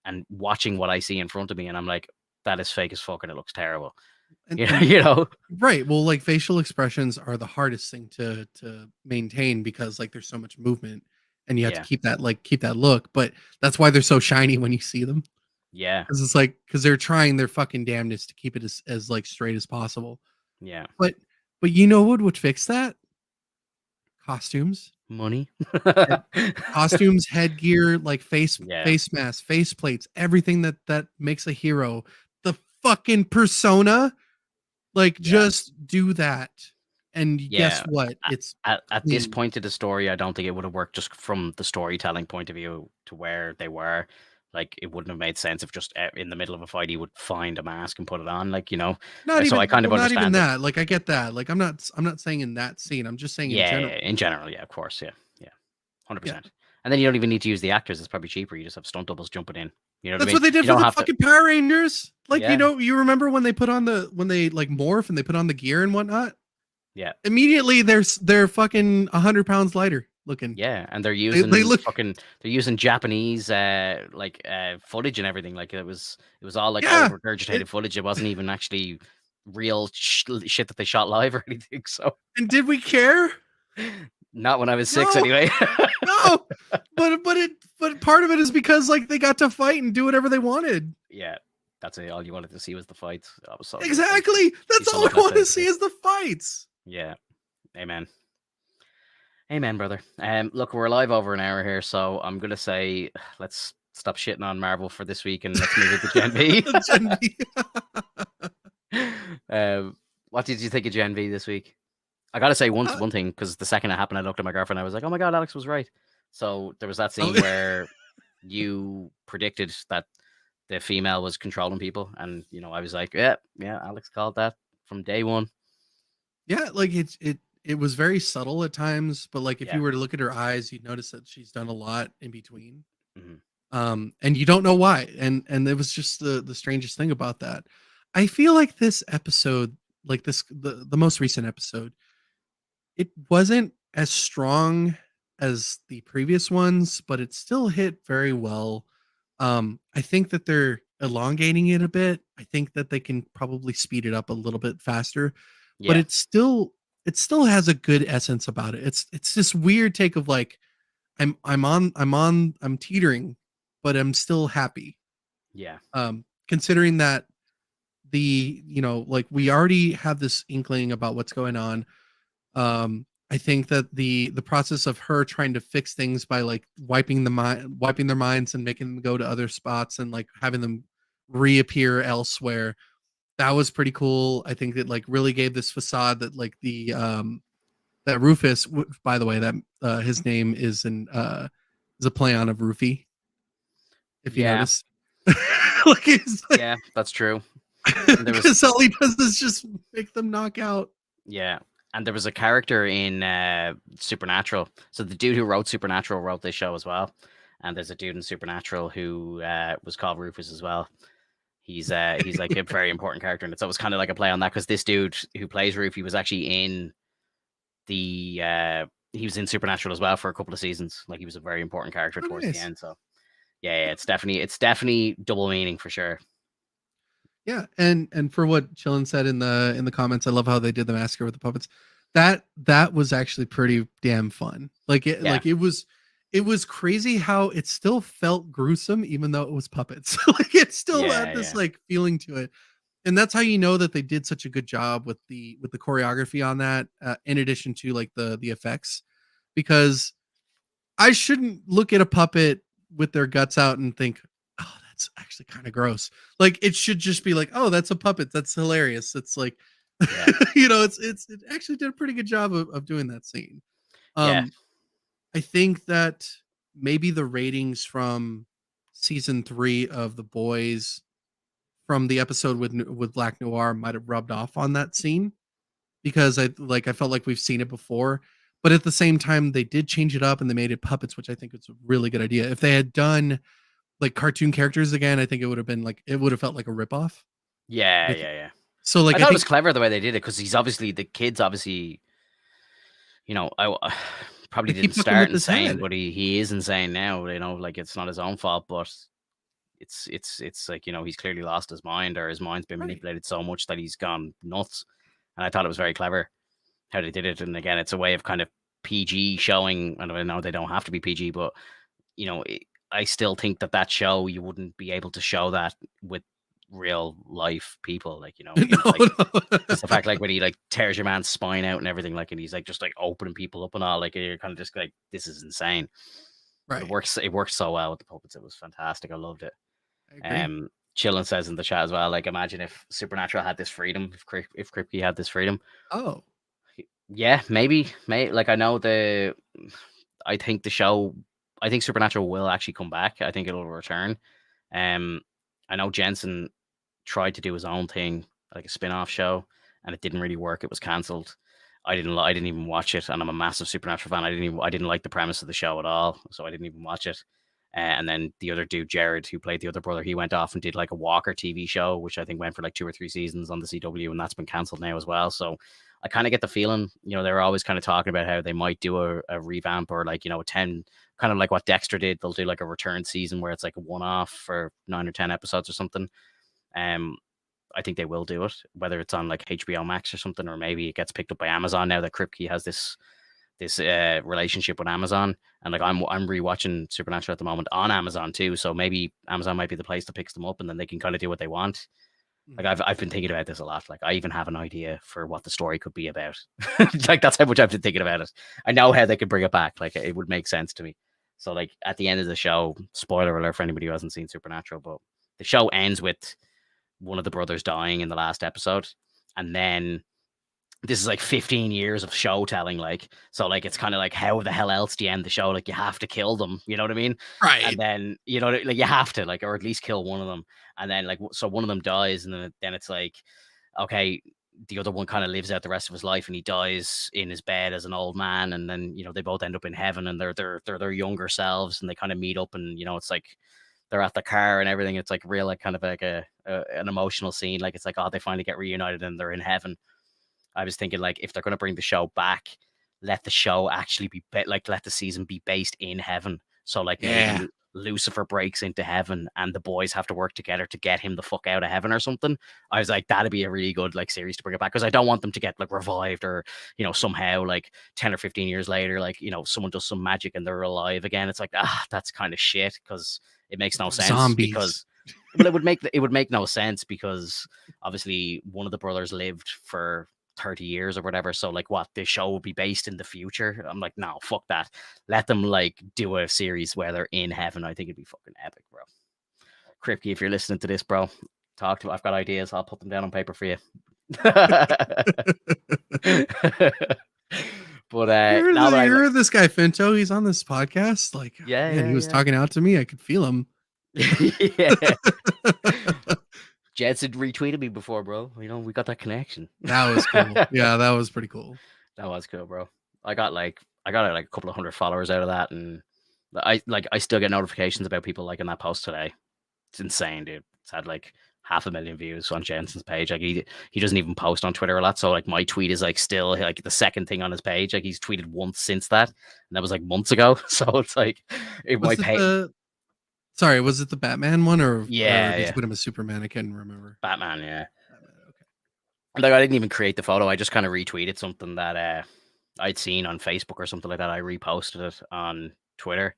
and watching what I see in front of me, and I'm like, that is fake as fuck and it looks terrible. Yeah, And you know? right. Well, like facial expressions are the hardest thing to maintain because like there's so much movement and you have to Yeah. keep that look. But that's why they're so shiny when you see them, Yeah. because it's like because they're trying their fucking damnedest to keep it as like straight as possible. Yeah. But you know what would fix that? Costumes. Money. Head costumes, headgear, like Yeah. face masks, face plates, everything that makes a hero. The fucking persona, like, Yeah. just do that, and guess Yeah. what? A- It's at this clean. point of the story, I don't think it would have worked just from the storytelling point of view to where they were. Like, it wouldn't have made sense if just in the middle of a fight he would find a mask and put it on. Like, so I kind of Not even understand it. that, like, I get that, like, I'm not saying in that scene, I'm just saying in Yeah, yeah, general. in general, yeah, of course, yeah, yeah, Yeah. 100%. And then you don't even need to use the actors; it's probably cheaper. You just have stunt doubles jumping in. You know what I That's mean? what they did You for don't the have to. fucking Power Rangers. Like, Yeah, you remember when they put on when they, like, morph and they put on the gear and whatnot? yeah, Immediately, they're fucking 100 pounds lighter looking. yeah. And they're They using look Japanese footage and everything. Like it was all like old yeah. regurgitated footage. It wasn't even actually real shit that they shot live or anything. So And did we care? not when I was 6 No, anyway. no. But part of it is because like they got to fight and do whatever they wanted. Yeah, that's it. All you wanted to see was the fights. That was so good. I Exactly. That's used to all love I that want to type of see shit. is the fights. Yeah, amen. Amen, brother. Look, we're live over an hour here, so I'm gonna say let's stop shitting on Marvel for this week and let's move into Gen V. Gen V. What did you think of Gen V this week? I gotta say one Uh, one thing, because the second it happened, I looked at my girlfriend. I was like, "Oh my god, Alex was right." So there was that oh, scene where you predicted that the female was controlling people, and I was like, "Yeah, yeah, Alex called that from day one." yeah, like it was very subtle at times, but like if Yeah. you were to look at her eyes, you'd notice that she's done a lot in between. Hmm. And you don't know why. And it was just the strangest thing about that. I feel like this episode, like the most recent episode, it wasn't as strong as the previous ones, but it still hit very well. I think that they're elongating it a bit. I think that they can probably speed it up a little bit faster, but Yeah, it still has a good essence about it. It's this weird take of like I'm teetering, but I'm still happy. yeah, Considering that like we already have this inkling about what's going on. I think that the process of her trying to fix things by like wiping their minds and making them go to other spots and like having them reappear elsewhere, that was pretty cool. I think that like really gave this facade that like the that Rufus, by the way, that his name is a play on of Roofy, if you yeah, notice. Like it's yeah. That's true. And there was because all he does is just make them knock out. Yeah, and there was a character in Supernatural. So the dude who wrote Supernatural wrote this show as well. And there's a dude in Supernatural who was called Rufus as well. He's like a very important character, and it's always kind of like a play on that, because this dude who plays Rufy was actually in the he was in Supernatural as well for a couple of seasons. Like, he was a very important character Oh, towards the nice. end. So yeah, it's definitely double meaning for sure. Yeah, and for what Chillin said in the comments, I love how they did the massacre with the puppets. That was actually pretty damn fun. Yeah, It was crazy how it still felt gruesome even though it was puppets. Like it still yeah, had this yeah, like feeling to it. And that's how you know that they did such a good job with the choreography on that, in addition to like the effects, because I shouldn't look at a puppet with their guts out and think, "Oh, that's actually kind of gross." Like it should just be like, "Oh, that's a puppet. That's hilarious." It's like, yeah, it actually did a pretty good job of doing that scene. yeah, Um, I think that maybe the ratings from season 3 of The Boys from the episode with Black Noir might have rubbed off on that scene, because I felt like we've seen it before, but at the same time they did change it up and they made it puppets, which I think is a really good idea. If they had done like cartoon characters again, I think it would have been like it would have felt like a ripoff. yeah, Like yeah, yeah. so, I like I thought it was think clever the way they did it, because the kids obviously, probably they didn't keep fucking start with his insane, head. but he is insane now. Like, it's not his own fault, but it's like, he's clearly lost his mind, or his mind's been Right. manipulated so much that he's gone nuts. And I thought it was very clever how they did it. And again, it's a way of kind of PG showing, and I know they don't have to be PG, but I still think that show, you wouldn't be able to show that with real life people, like No, like no. just the fact, like, when he like tears your man's spine out and everything, like, and he's like just like opening people up and all, like, you're kind of just like, this is insane. But Right. it works so well with the puppets. It was fantastic. I loved it. I agree. Chillin says in the chat as well, like, imagine if Supernatural had this freedom, if Kripke had this freedom. Oh, Yeah, maybe. Like, I think the show, I think Supernatural will actually come back. I think it'll return. I know Jensen tried to do his own thing, like a spin-off show, and it didn't really work. It was cancelled. I didn't even watch it, and I'm a massive Supernatural fan. I didn't like the premise of the show at all, so I didn't even watch it. And then the other dude, Jared, who played the other brother, he went off and did like a Walker TV show, which I think went for like 2 or 3 seasons on the CW, and that's been cancelled now as well. So I kind of get the feeling, they were always kind of talking about how they might do a revamp, or like, a 10, kind of like what Dexter did. They'll do like a return season where it's like a one-off for 9 or 10 episodes or something. I think they will do it, whether it's on like HBO Max or something, or maybe it gets picked up by Amazon now that Kripke has this relationship with Amazon. And like, I'm rewatching Supernatural at the moment on Amazon too, so maybe Amazon might be the place that picks them up, and then they can kind of do what they want. Like, I've been thinking about this a lot. Like, I even have an idea for what the story could be about. Like, that's how much I've been thinking about it. I know how they could bring it back. Like, it would make sense to me. So like, at the end of the show, spoiler alert for anybody who hasn't seen Supernatural, but the show ends with one of the brothers dying in the last episode, and then this is like 15 years of show telling, like, so like, it's kind of like, how the hell else do you end the show? Like, you have to kill them, you know what I mean? And right. then, like, you have to, like, or at least kill one of them. And then, like, so one of them dies, and then it's like, okay, the other one kind of lives out the rest of his life, and he dies in his bed as an old man. And then, they both end up in heaven, and they're their younger selves, and they kind of meet up, and it's like they're at the car and everything. It's like real, like, kind of like an emotional scene. Like, it's like, oh, they finally get reunited and they're in heaven. I was thinking, like, if they're going to bring the show back, let the show actually be like, let the season be based in heaven. So like, maybe Yeah. Lucifer breaks into heaven, and the boys have to work together to get him the fuck out of heaven or something. I was like, that'd be a really good, like, series to bring it back, because I don't want them to get like revived, or somehow like 10 or 15 years later, like, someone does some magic and they're alive again. It's like, that's kind of shit, because it makes no sense. Zombies. Because, well, it would make no sense, because obviously one of the brothers lived for 30 years or whatever. So like, what, the show will be based in the future? I'm like, no, fuck that. Let them like do a series where they're in heaven. I think it'd be fucking epic, bro. Kripke, if you're listening to this, bro, talk to me. I've got ideas. I'll put them down on paper for you. But now that you heard this guy Finto, he's on this podcast. Like, Yeah, man, yeah, he was yeah. talking out to me. I could feel him. Yeah. Jensen retweeted me before, bro. We got that connection. That was cool. Yeah, that was pretty cool. That was cool, bro. I got like a couple of hundred followers out of that, and I still get notifications about people liking that post today. It's insane, dude. It's had like 500,000 views on Jensen's page. Like, he doesn't even post on Twitter a lot, so like, my tweet is like still like the second thing on his page. Like, he's tweeted once since that, and that was like months ago. So it's like, Sorry, was it the Batman one, or Yeah, did you put him as Superman? I can't remember. Batman, yeah. Batman, okay. Like, I didn't even create the photo. I just kind of retweeted something that I'd seen on Facebook or something like that. I reposted it on Twitter,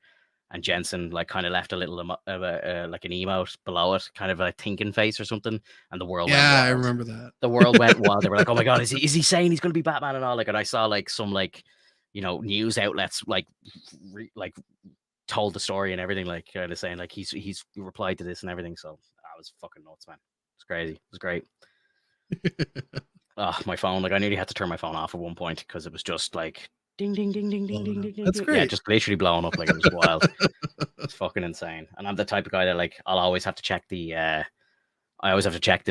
and Jensen like kind of left a little like an emote below it, kind of a thinking face or something, and the world went wild. I remember that. The world went wild. They were like, "Oh my god, is he saying he's going to be Batman and all?" Like, and I saw like some like news outlets like told the story and everything, like kind of saying like he's replied to this and everything. So I was fucking nuts, man. It's crazy. It was great. Oh, my phone, like, I nearly had to turn my phone off at one point, because it was just like ding ding ding ding ding ding ding. That's great. Yeah, just literally blowing up. Like, it was wild. It's fucking insane. And I'm the type of guy that, like, I'll always have to check the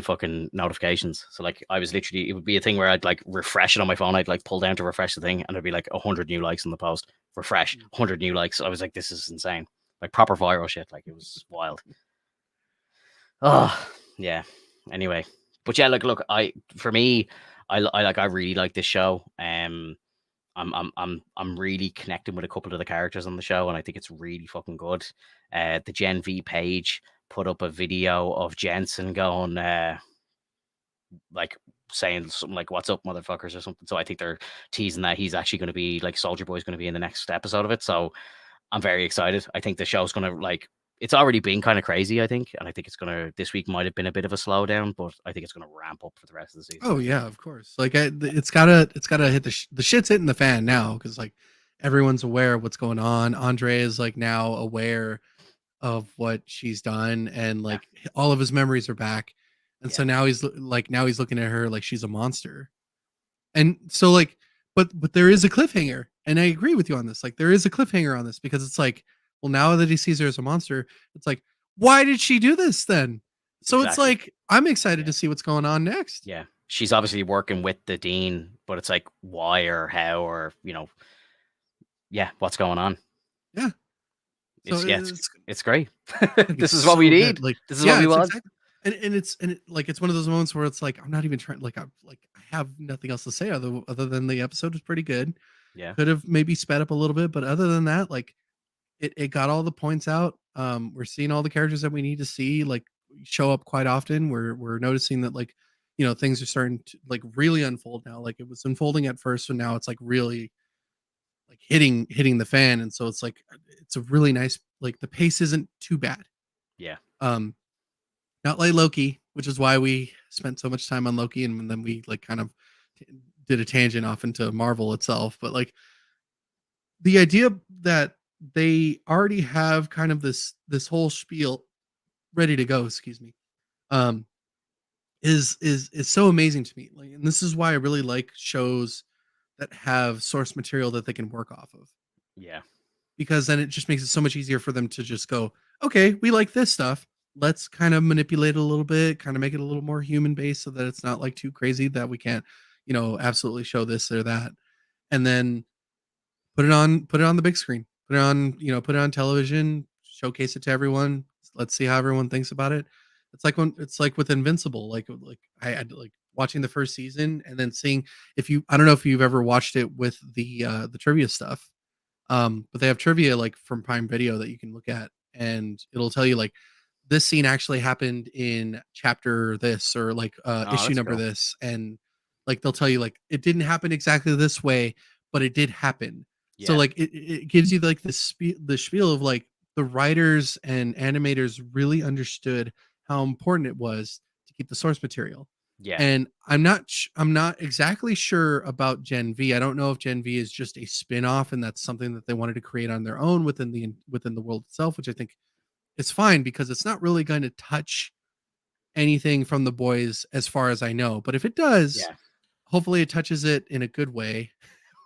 fucking notifications. So like, I was literally, it would be a thing where I'd like refresh it on my phone. I'd like pull down to refresh the thing, and it'd be like 100 new likes on the post. Refresh, 100 new likes. I was like, this is insane. Like, proper viral shit. Like, it was wild. Oh yeah. Anyway, but yeah, look, I really like this show. I'm really connecting with a couple of the characters on the show, and I think it's really fucking good. The Gen V page put up a video of Jensen going like saying something like "What's up, motherfuckers" or something. So I think they're teasing that he's actually going to be like Soldier Boy's going to be in the next episode of it. So I'm very excited. I think the show's going to like. It's already been kind of crazy, I think, and I think it's gonna. This week might have been a bit of a slowdown, but I think it's gonna ramp up for the rest of the season. Oh yeah, of course. Like it's gotta hit the shit's hitting the fan now because like everyone's aware of what's going on. Andre is like now aware of what she's done, and Yeah, like all of his memories are back, and yeah, so now he's looking at her like she's a monster, and so like but there is a cliffhanger, and I agree with you on this. Like there is a cliffhanger on this because it's like, well, now that he sees her as a monster, it's like, why did she do this then? So it's exactly. like I'm excited Yeah, to see what's going on next. yeah. She's obviously working with the dean, but it's like why or how or yeah, what's going on? Yeah. So It's yeah, it's great. I think This it's is what we so good. need. Like, This is what yeah, we it's want. exactly, like it's one of those moments where it's like I'm not even trying. Like I have nothing else to say other than the episode was pretty good. Yeah, Could have maybe sped up a little bit, but other than that, like it got all the points out. We're seeing all the characters that we need to see like show up quite often. We're noticing that like things are starting to like really unfold now. Like it was unfolding at first, and now it's like really like hitting the fan, and so it's like it's a really nice like the pace isn't too bad. yeah, Um, Not like Loki, which is why we spent so much time on Loki, and then we like kind of did a tangent off into Marvel itself. But like the idea that they already have kind of this whole spiel ready to go, excuse me, um, is so amazing to me. Like, and this is why I really like shows that have source material that they can work off of, yeah, because then it just makes it so much easier for them to just go, okay, we like this stuff. Let's kind of manipulate it a little bit, kind of make it a little more human based so that it's not like too crazy that we can't, absolutely show this or that. And then put it on the big screen. Put it on television, showcase it to everyone. Let's see how everyone thinks about it. It's like with Invincible, like I had like watching the first season and then seeing if you I don't know if you've ever watched it with the trivia stuff. But they have trivia like from Prime Video that you can look at, and it'll tell you like this scene actually happened in chapter this or like oh, issue that's number cool. this, and like they'll tell you like it didn't happen exactly this way, but it did happen. So Yeah, like it gives you like the spiel of like the writers and animators really understood how important it was to keep the source material. yeah, And I'm not exactly sure about Gen V. I don't know if Gen V is just a spin-off and that's something that they wanted to create on their own within the world itself, which I think is fine because it's not really going to touch anything from the boys as far as I know. But if it does, yeah. hopefully it touches it in a good way,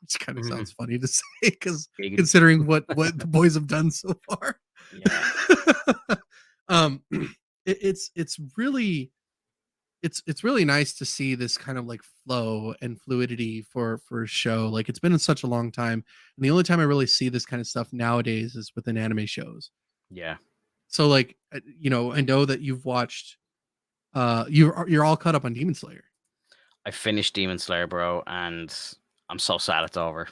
which kind of Mhm. sounds funny to say because Vegan. considering what the boys have done so far. Yeah, um it's really it's really nice to see this kind of like flow and fluidity for a show. Like it's been in such a long time, and the only time I really see this kind of stuff nowadays is within anime shows. yeah. So like I know that you've watched you're all caught up on Demon Slayer. I finished Demon Slayer, bro, and I'm so sad it's over.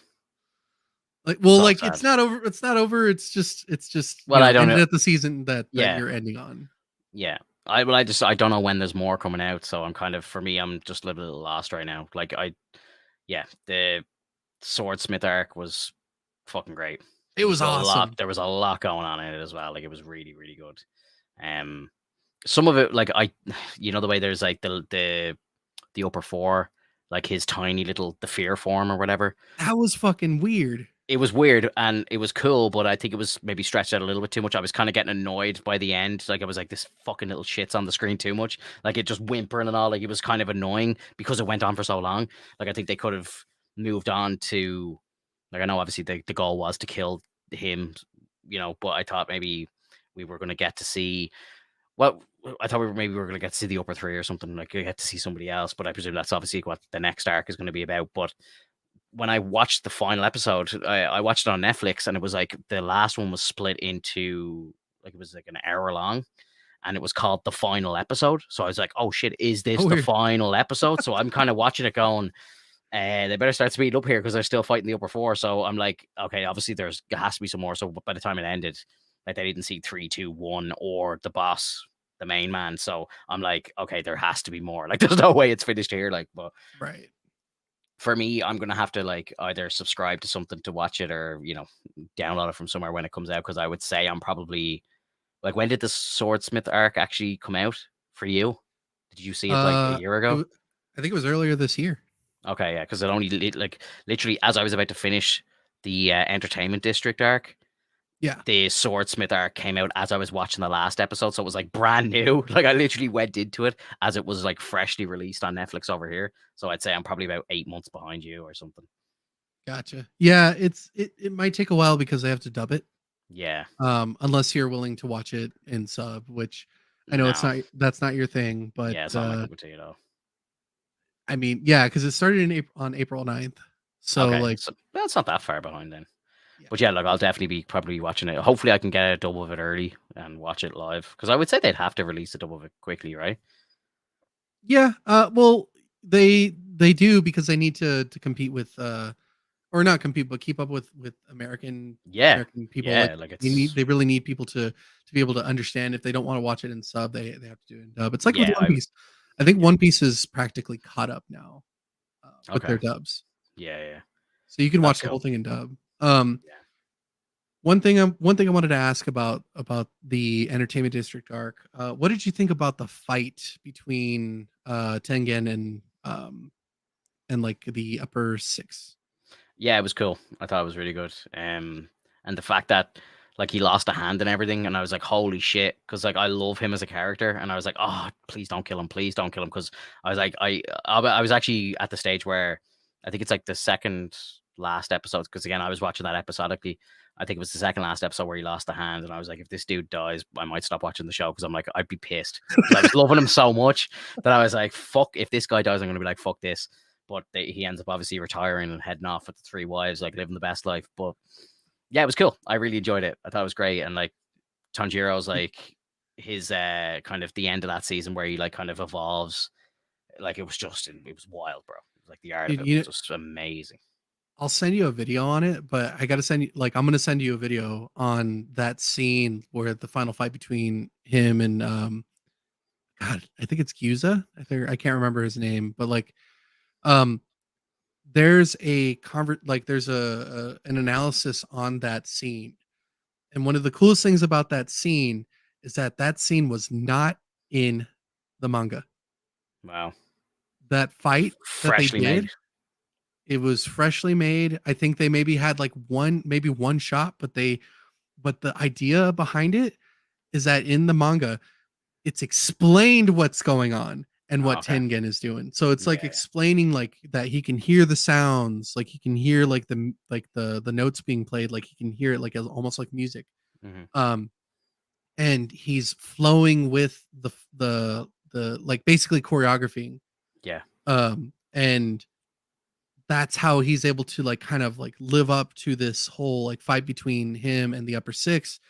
Like well So like sad. it's not over, it's just Well, I don't ended know. at the season that Yeah, you're ending on. yeah. I don't know when there's more coming out, so I'm kind of for me, I'm just a little lost right now. Like yeah, the Swordsmith arc was fucking great. It was awesome. There was a lot going on in it as well. Like it was really, really good. Um, some of it, like the way there's like the upper four, like his tiny little the fear form or whatever. That was fucking weird. It was weird and it was cool, but I think it was maybe stretched out a little bit too much. I was kind of getting annoyed by the end. Like I was like, this fucking little shit's on the screen too much. Like it just whimpering and all. Like it was kind of annoying because it went on for so long. Like I think they could have moved on to, like I know obviously the goal was to kill him, but I thought maybe we were going to get to see. Well, I thought maybe we were going to get to see the upper three or something. Like you get to see somebody else, but I presume that's obviously what the next arc is going to be about. But when I watched the final episode, I watched it on Netflix, and it was like the last one was split into like it was like an hour long, and it was called the final episode. So I was like, oh shit, is this Oh the weird. final episode? So I'm kind of watching it going, they better start speeding up here because they're still fighting the upper four. So I'm like, okay, obviously there has to be some more. So by the time it ended, like they didn't see 3, 2, 1 or the boss the main man. So I'm like, okay, there has to be more. Like, there's no way it's finished here. Like, but Right. for me, I'm gonna have to like either subscribe to something to watch it, or download it from somewhere when it comes out. Because I would say I'm probably like, when did the Swordsmith arc actually come out for you? Did you see it like a year It ago? wa I think it was earlier this year. Okay, yeah, because it only like literally as I was about to finish the Entertainment District arc, Yeah. the Swordsmith arc came out as I was watching the last episode, so it was like brand new. Like, I literally went into it as it was like freshly released on Netflix over here. So I'd say I'm probably about 8 months behind you or something. Gotcha. Yeah, it might take a while because they have to dub it. Yeah, Unless you're willing to watch it in sub, which I know no, that's not your thing, but yeah, it's not my cup of tea at all. I mean, yeah, because it started in on April 9th. So Okay, like, so that's not that far behind then. yeah. But yeah, like, I'll definitely be probably watching it. Hopefully, I can get a double of it early and watch it live, because I would say they'd have to release a double of it quickly, right? Yeah, well, they do because they need to compete with or not compete, but keep up with Yeah, American people. Like yeah, like, it's they really need people to be able to understand. If they don't want to watch it in sub, they have to do it in dub. It's like with yeah, One Piece. I think yeah, One Piece is practically caught up now with okay, their dubs, yeah, yeah, so you can that's watch the cool. whole thing in dub. Yeah, One thing I wanted to ask about the Entertainment District arc. What did you think about the fight between Tengen and like the upper six? yeah, it was cool. I thought it was really good. And the fact that like he lost a hand and everything, and I was like, holy shit, because like I love him as a character, and I was like, oh, please don't kill him, because I was like, I was actually at the stage where I think it's like the second last episode, because again I was watching that episodically. I think it was the second last episode where he lost a hand, and I was like, if this dude dies, I might stop watching the show, because I'm like, I'd be pissed, because I was loving him so much that I was like, fuck, if this guy dies, I'm gonna be like, fuck this. But he ends up obviously retiring and heading off with the three wives, like living the best life. But yeah, it was cool. I really enjoyed it. I thought it was great. And like, Tanjiro's like his kind of the end of that season where he like kind of evolves. Like, it was wild, bro. It was like, the art of Dude, it was just amazing. I'll send you a video on it, but I gotta send you like I'm gonna send you a video on that scene where the final fight between him and God, I think it's Gyuza. I can't remember his name, but like um there's a there's an analysis on that scene. And one of the coolest things about that scene is that that scene was not in the manga. Wow. That fight that they Freshly made. did, it was freshly made. I think they maybe had like maybe one shot, but the idea behind it is that in the manga, it's explained what's going on and Oh, what okay. Tengen is doing. So it's like Yeah. explaining like that he can hear the sounds, like he can hear like the notes being played, like he can hear it like as almost like music. Hmm. Um and he's flowing with the like basically choreographing. Yeah. And that's how he's able to like kind of like live up to this whole like fight between him and the upper six,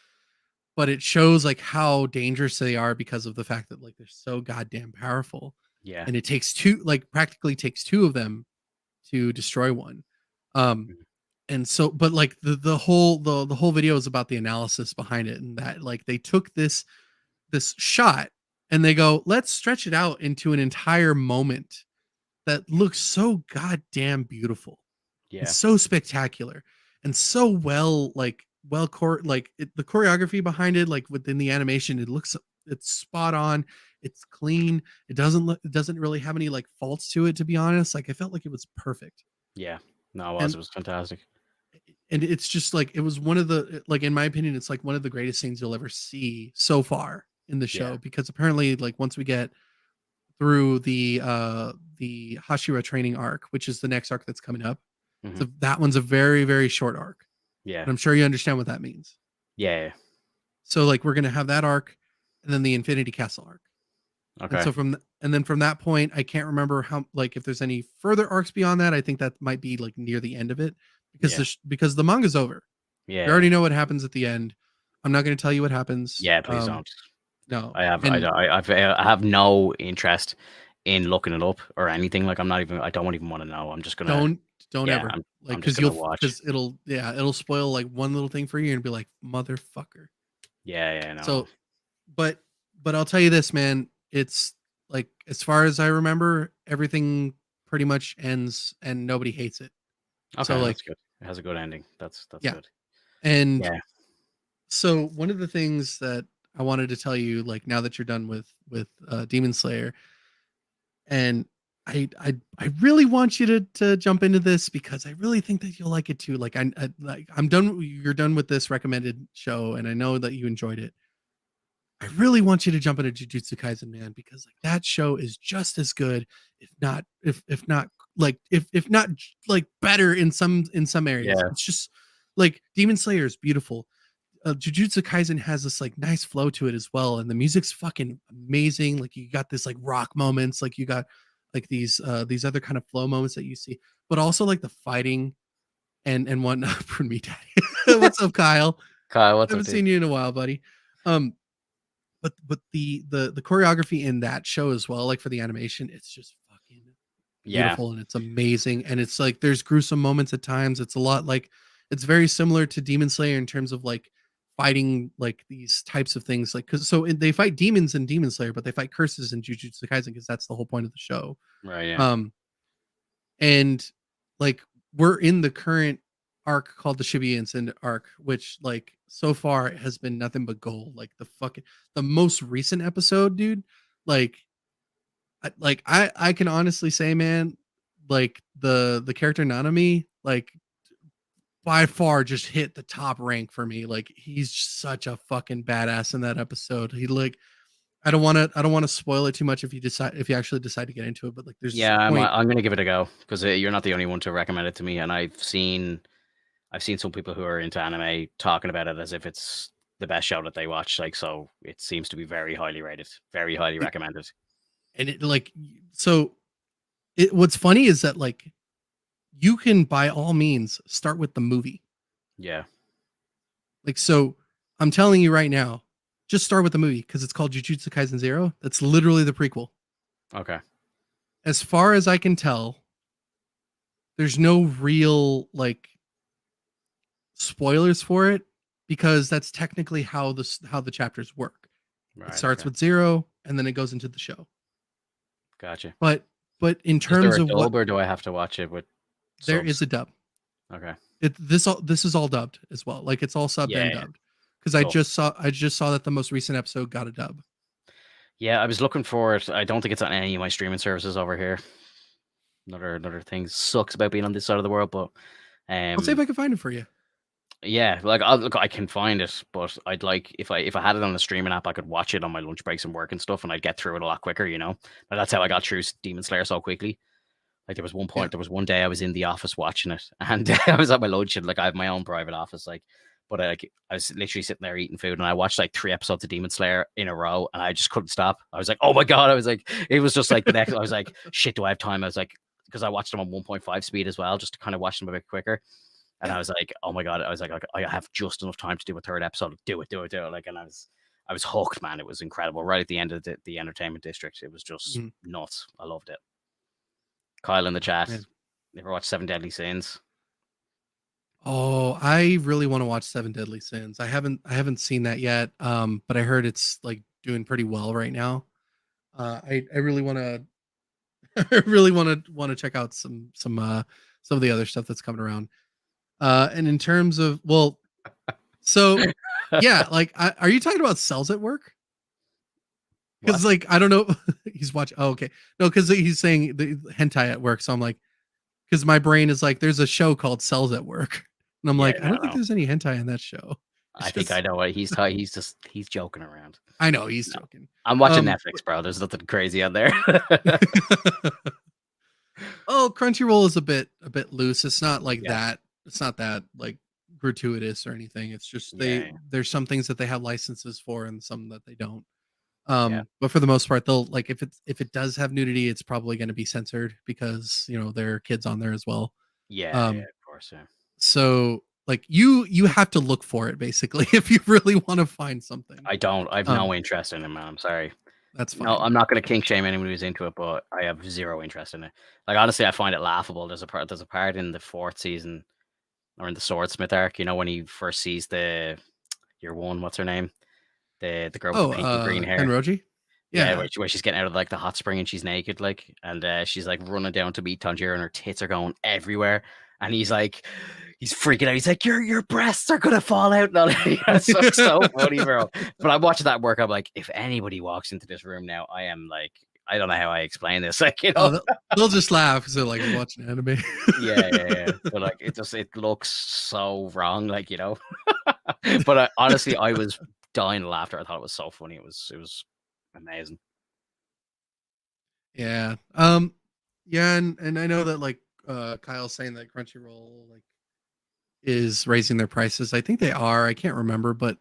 but it shows like how dangerous they are because of the fact that like they're so goddamn powerful, Yeah. and it takes two, like practically takes two of them to destroy one. um Mhm. and so but like the whole video is about the analysis behind it, and that like they took this shot and they go, let's stretch it out into an entire moment that looks so goddamn beautiful and Yeah. so spectacular and so the choreography behind it, like within the animation, it's spot on, it's clean, it doesn't really have any like faults to it, to be honest. Like I felt like it was perfect. Yeah. No, it was. and It was fantastic. and it's just like it was one of the, like in my opinion, it's like one of the greatest scenes you'll ever see so far in the Yeah. show, because apparently like once we get through the Hashira training arc, which is the next arc that's coming up. Hmm. So that one's a very, very short arc. Yeah. But I'm sure you understand what that means. Yeah. So like we're gonna have that arc and then the Infinity Castle arc. And Okay. so and then from that point, I can't remember how, like if there's any further arcs beyond that. I think that might be like near the end of it, because Yeah. because the manga's over. We Yeah. already know what happens at the end. I'm not gonna tell you what happens. Yeah. Please don't. No. I have I And don't I have no interest in looking it up or anything. Like, I don't even want to know. I'm just gonna don't don't yeah, ever, I'm like, just because gonna watch. it'll spoil like one little thing for you and be like, motherfucker. Yeah, yeah, no. So but but I'll tell you this, man. It's like as far as I remember, everything pretty much ends and nobody hates it. So Okay, like, that's good. It has a good ending. That's yeah. good. And Yeah. so one of the things that I wanted to tell you, like now that you're done with Demon Slayer, and I really want you to jump into this because I really think that you'll like it too. Like I'm done. You're done with this recommended show, and I know that you enjoyed it. I really want you to jump into Jujutsu Kaisen, man, because like that show is just as good, if not like if not like better in some areas. Yeah. It's just like Demon Slayer is beautiful. Jujutsu Kaisen has this like nice flow to it as well, and the music's fucking amazing. Like you got this like rock moments, like you got like these other kind of flow moments that you see, but also like the fighting and whatnot. For me, Daddy. What's up, Kyle? Kyle, what's up, Haven't dude? seen you in a while, buddy. Um, but the choreography in that show as well, like for the animation, it's just fucking Yeah. beautiful and it's amazing. And it's like there's gruesome moments at times. It's a lot like it's very similar to Demon Slayer in terms of like fighting like these types of things. Like because they fight demons in Demon Slayer, but they fight curses in Jujutsu Kaisen because that's the whole point of the show. Right. Yeah. Um, and like we're in the current arc called the Shibuya Incident arc, which like so far has been nothing but gold. Like the most recent episode, dude. Like I can honestly say, man, like the character Nanami, like by far just hit the top rank for me. Like he's such a fucking badass in that episode. He like I don't want to spoil it too much if you actually decide to get into it, but like there's this Yeah. I'm point. I'm gonna give it a go because you're not the only one to recommend it to me, and I've seen some people who are into anime talking about it as if it's the best show that they watch. Like, so it seems to be very highly rated, very highly it, recommended. and it like so what's funny is that like you can by all means start with the movie. Yeah. Like so I'm telling you right now, just start with the movie because it's called Jujutsu Kaisen Zero. That's literally the prequel. Okay. As far as I can tell, there's no real like spoilers for it because that's technically how the chapters work. It Right. starts Okay. with zero and then it goes into the show. Gotcha. But in Is there terms a of what dub or do I have to watch it with there is subs? a dub. Okay. This is all dubbed as well. Like it's all subbed Yeah. and Yeah. dubbed. Because Cool. I just saw that the most recent episode got a dub. Yeah, I was looking for it. I don't think it's on any of my streaming services over here. Another thing sucks about being on this side of the world, but I'll see if um I can find it for you. yeah, like I'll look, I can find it, but I'd like if I had it on a streaming app, I could watch it on my lunch breaks and work and stuff, and I'd get through it a lot quicker, you know. And that's how I got through Demon Slayer so quickly. Like Yeah. there was one day I was in the office watching it, and I was at my lunch, and like I have my own private office, like, but I was literally sitting there eating food, and I watched like 3 episodes of Demon Slayer in a row, and I just couldn't stop. I was like, oh my god, I was like, it was just like the next. I was like, shit, do I have time? I was like, because I watched them on 1.5 speed as well, just to kind of watch them a bit quicker. And Yeah. I was like, oh my god, I was like, I have just enough time to do a third episode. Do it, do it, do it. Like, and I was hooked, man. It was incredible. Right at the end of the entertainment district, it was just Mhm. nuts. I loved it. Kyle in the chat. Man. You ever watch Seven Deadly Sins? Oh, I really want to watch Seven Deadly Sins. I haven't seen that yet. But I heard it's like doing pretty well right now. I really want to I really want to check out some of the other stuff that's coming around. And in terms of well, so yeah, like are you talking about Cells at Work? Because What? like I don't know, he's watching. Oh, okay, no, because he's saying the hentai at work. So I'm like, because my brain is like, there's a show called Cells at Work, and I'm Yeah, like, I no, don't think no. there's any hentai in that show. It's I think I just, know what he's just he's joking around. I know he's No, joking. I'm watching Um, Netflix, bro. There's nothing crazy on there. oh, Crunchyroll is a bit loose. It's not like Yeah, that. It's not that like gratuitous or anything. It's just yeah, there's some things that they have licenses for and some that they don't. yeah, But for the most part, they'll like if it does have nudity, it's probably going to be censored because you know there are kids on there as well. yeah, yeah. Um, Of course, yeah. so like you have to look for it basically if you really want to find something. I don't. I've Um, no interest in it, man. I'm sorry. that's No, fine. I'm not gonna kink shame anyone who's into it, but I have zero interest in it. Like honestly, I find it laughable. There's a part in the fourth season or in the Swordsmith arc, you know, when he first sees the your one, what's her name? the girl with the Oh, pinky green hair. Kenroji? Yeah, Yeah. where she's getting out of like the hot spring and she's naked, like, and she's like running down to meet Tanjiro, and her tits are going everywhere, and he's freaking out. He's like, your breasts are gonna fall out. No, it's so funny, bro. But I'm watching that work. I'm like, if anybody walks into this room now, I am like, I don't know how I explain this, like, you know. Oh, they'll just laugh because they're like watching anime. Yeah. But like, it looks so wrong, like, you know. But honestly, I was dying of laughter. I thought it was so funny. It was amazing. Yeah. Yeah, and I know that like Kyle's saying that Crunchyroll like is raising their prices. I think they are. I can't remember, but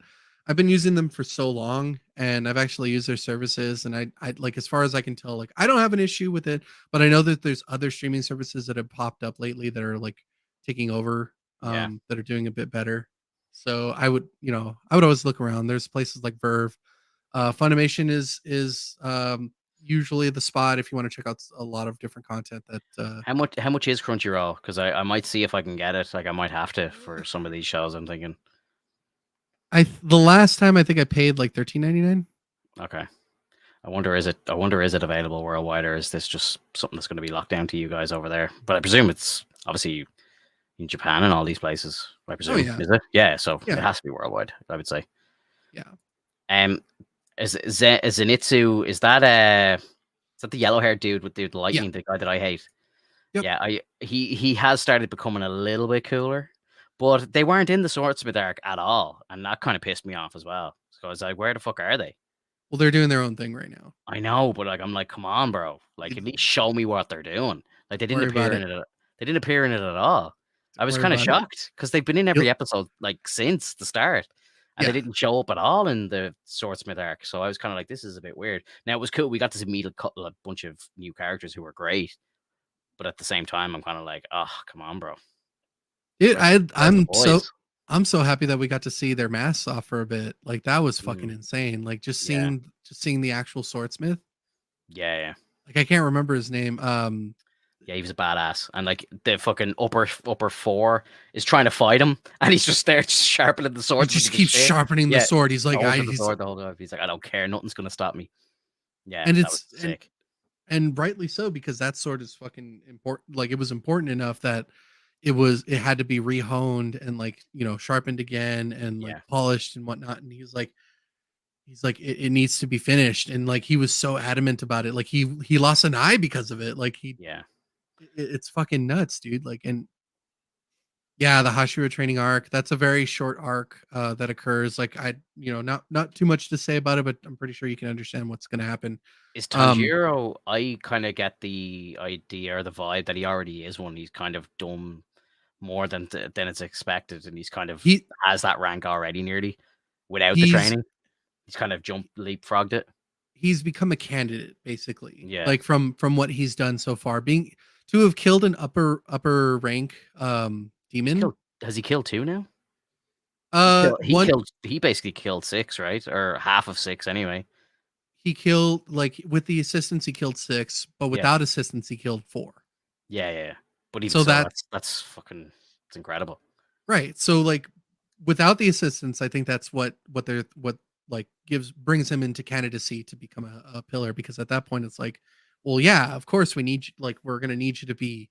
I've been using them for so long and I've actually used their services and I like as far as I can tell, like I don't have an issue with it, but I know that there's other streaming services that have popped up lately that are like taking over, Yeah. that are doing a bit better. So I would always look around. There's places like Verve. Funimation is usually the spot if you want to check out a lot of different content that How much is Crunchyroll? Because I might see if I can get it. Like, I might have to for some of these shows. I'm thinking. the last time I think I paid like $13.99. Okay. I wonder is it available worldwide, or is this just something that's going to be locked down to you guys over there? But I presume it's obviously in Japan and all these places. I Oh presume, yeah. is it? Yeah. So it Yeah. has to be worldwide, I would say. Yeah. Is Zenitsu? Is that the yellow haired dude with the Yeah. lightning? The guy that I hate. Yep. Yeah, he has started becoming a little bit cooler, but they weren't in the Swordsmith arc at all, and that kind of pissed me off as well. So I was like, where the fuck are they? Well, they're doing their own thing right now. I know, but like, I'm like, come on, bro. Like, You at least show me what they're doing. Like, they didn't worry appear about in it. it. They didn't appear in it at all. I was Worry kind of about it. shocked because they've been in You'll, every episode like since the start, and they yeah. didn't show up at all in the Swordsmith arc. So I was kind of like, this is a bit weird. Now it was cool. We got to meet a bunch of new characters who were great, but at the same time, I'm kind of like, oh, come on, bro. It, Where's where's the boys? I'm so happy that we got to see their masks off for a bit. Like that was fucking Mm, insane. Like yeah, just seeing the actual swordsmith. yeah. Like I can't remember his name. Yeah, he was a badass, and like the fucking upper four is trying to fight him, and he's just there, just sharpening the He sword. just keeps sharpening the Yeah, sword. He's like, going for the sword the whole time. He's like, I don't care, nothing's gonna stop me. Yeah, and that was it's sick. and rightly so because that sword is fucking important. Like it was important enough that it had to be rehoned and like sharpened again and like Yeah, polished and whatnot. And he's like it needs to be finished and like he was so adamant about it. Like he lost an eye because of it. Like yeah. it's fucking nuts, dude. Like and yeah, the Hashira training arc, that's a very short arc that occurs. Like not too much to say about it, but I'm pretty sure you can understand what's going to happen. Is Um Tanjiro? I kind of get the idea or the vibe that he already is one. He's kind of dumb more than it's expected, and he's kind of he has that rank already nearly without the he's training. He's kind of leapfrogged it. he's become a candidate basically. Yeah. Like from what he's done so far, being to have killed an upper rank demon. Has he killed two now? One He basically killed six, right? Or half of six anyway. he killed like with the assistance he killed 6, but Yeah. without assistance he killed 4. Yeah. But even So so, that that's fucking it's incredible. right. So like without the assistance, I think that's what like brings him into candidacy to become a pillar because at that point it's like, well, yeah, of course we need you, like we're gonna need you to be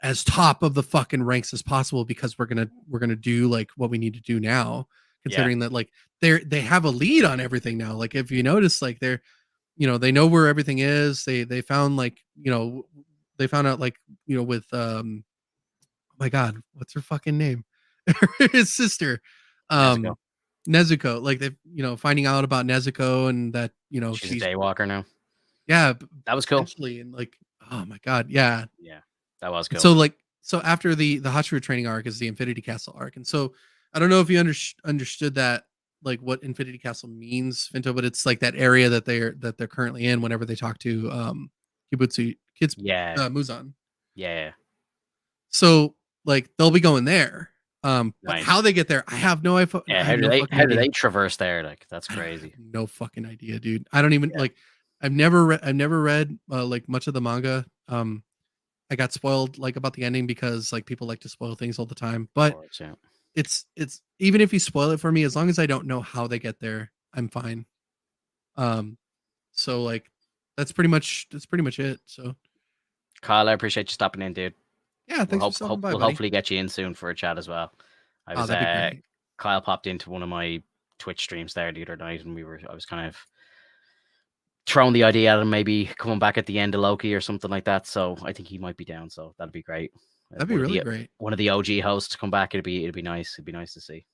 as top of the fucking ranks as possible because we're gonna do like what we need to do now, Yeah. considering that like they have a lead on everything now. Like if you notice, like they're they know where everything is. They found like they found out like with oh my god, what's her fucking name? His sister, Nezuko. um, Nezuko. Like they, finding out about Nezuko and that She's a she's daywalker now. yeah, That was cool. potentially and like oh my god, yeah. Yeah. That was cool. So after the Hachiro training arc is the Infinity Castle arc, and so I don't know if you understood that like what Infinity Castle means, Finto, but it's like that area that they're currently in whenever they talk to Kibutsu kids Yeah. Muzan. Yeah. So like they'll be going there. But Nice. how they get there, I have no idea. Yeah, I have no fucking how do idea. they traverse there? Like that's crazy. No fucking idea, dude. I don't even Yeah. like. I've never read like much of the manga. I got spoiled like about the ending because like people like to spoil things all the time. Of But course, yeah. it's even if you spoil it for me, as long as I don't know how they get there, I'm fine. Um, so like that's pretty much it. So Kyle, I appreciate you stopping in, dude. yeah, thanks for stopping by, We'll buddy. hopefully get you in soon for a chat as well. I Oh, was that'd be great. Kyle popped into one of my Twitch streams there the other night, and I was kind of throwing the idea at him, maybe coming back at the end of Loki or something like that. So I think he might be down. So that'd be great. That'd be really great. One of the OG hosts come back. It'd be nice. It'd be nice to see.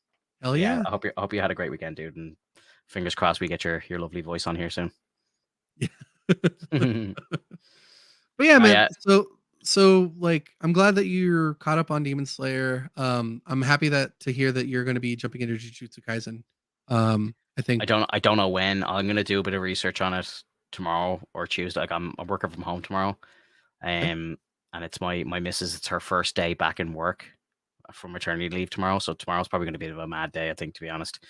Hell Yeah, yeah. I hope you had a great weekend, dude. And fingers crossed we get your lovely voice on here soon. Yeah. Oh, But yeah, man. yeah, So like I'm glad that you're caught up on Demon Slayer. I'm happy to hear that you're going to be jumping into Jujutsu Kaisen. I think I don't know when. I'm gonna do a bit of research on it tomorrow or Tuesday. Like I'm working from home tomorrow. okay. And it's my missus. It's her first day back in work from maternity leave tomorrow. So tomorrow's probably going to be a mad day, I think, to be honest.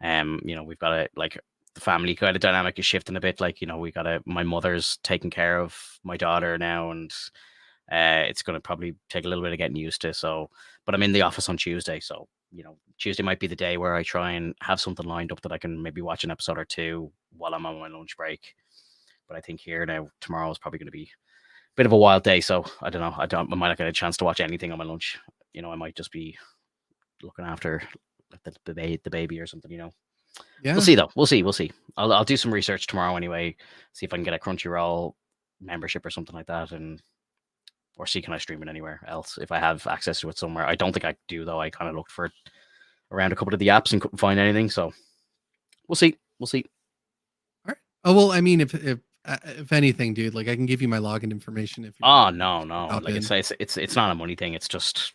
You know, we've got a like the family kind of dynamic is shifting a bit. Like, you know, my mother's taking care of my daughter now, and it's going to probably take a little bit of getting used to. So, but I'm in the office on Tuesday, so you know, Tuesday might be the day where I try and have something lined up that I can maybe watch an episode or two while I'm on my lunch break. But I think here now tomorrow is probably going to be bit of a wild day, so I don't know. I might not get a chance to watch anything on my lunch. You know, I might just be looking after the baby or something. You know, Yeah. we'll see though. We'll see. We'll see. I'll do some research tomorrow anyway. See if I can get a Crunchyroll membership or something like that, and or see can I stream it anywhere else if I have access to it somewhere. I don't think I do though. I kind of looked for it around a couple of the apps and couldn't find anything. So we'll see. We'll see. All right. Oh well, I mean, if anything, dude, like I can give you my login information if you. Oh no, no. Hop Like in. it's not a money thing. It's just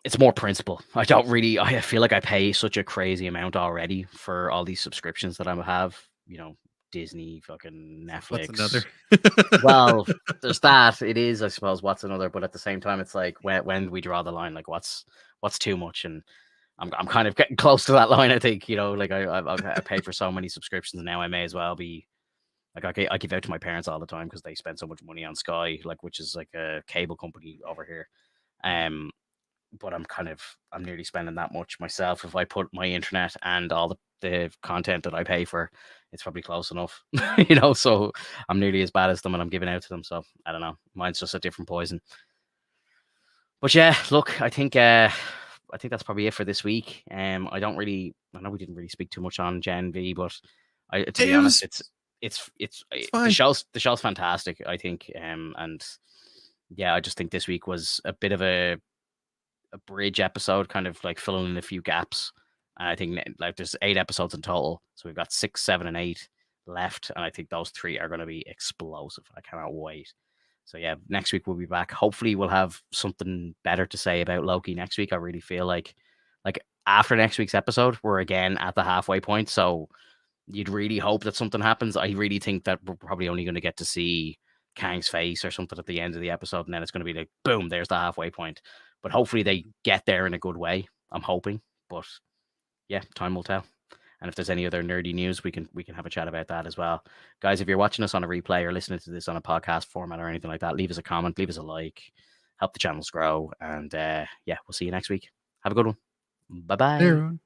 it's more principle. I don't really. I feel like I pay such a crazy amount already for all these subscriptions that I have. You know, Disney, fucking What's Netflix. another? Well, there's that. It is, I suppose. What's another? But at the same time, it's like when do we draw the line? Like what's too much? And I'm kind of getting close to that line. I think, you know, like I paid for so many subscriptions, and now I may as well be like I give out to my parents all the time because they spend so much money on Sky, like which is like a cable company over here. Um, but I'm nearly spending that much myself. If I put my internet and all the content that I pay for, it's probably close enough, you know. So I'm nearly as bad as them, and I'm giving out to them. So I don't know. Mine's just a different poison. But yeah, look, I think that's probably it for this week. I don't really, I know we didn't really speak too much on Gen V, but to be It honest, was it's fine. the show's fantastic. I think, and yeah, I just think this week was a bit of a bridge episode, kind of like filling in a few gaps. And I think like there's 8 episodes in total, so we've got 6, 7, and 8 left, and I think those 3 are going to be explosive. I cannot wait. So yeah, next week we'll be back. Hopefully we'll have something better to say about Loki next week. I really feel like after next week's episode, we're again at the halfway point. So you'd really hope that something happens. I really think that we're probably only going to get to see Kang's face or something at the end of the episode, and then it's going to be like, boom, there's the halfway point. But hopefully they get there in a good way. I'm hoping, but yeah, time will tell. And if there's any other nerdy news, we can have a chat about that as well. Guys, if you're watching us on a replay or listening to this on a podcast format or anything like that, leave us a comment, leave us a like, help the channels grow. And yeah, we'll see you next week. Have a good one. Bye There, bye. everyone.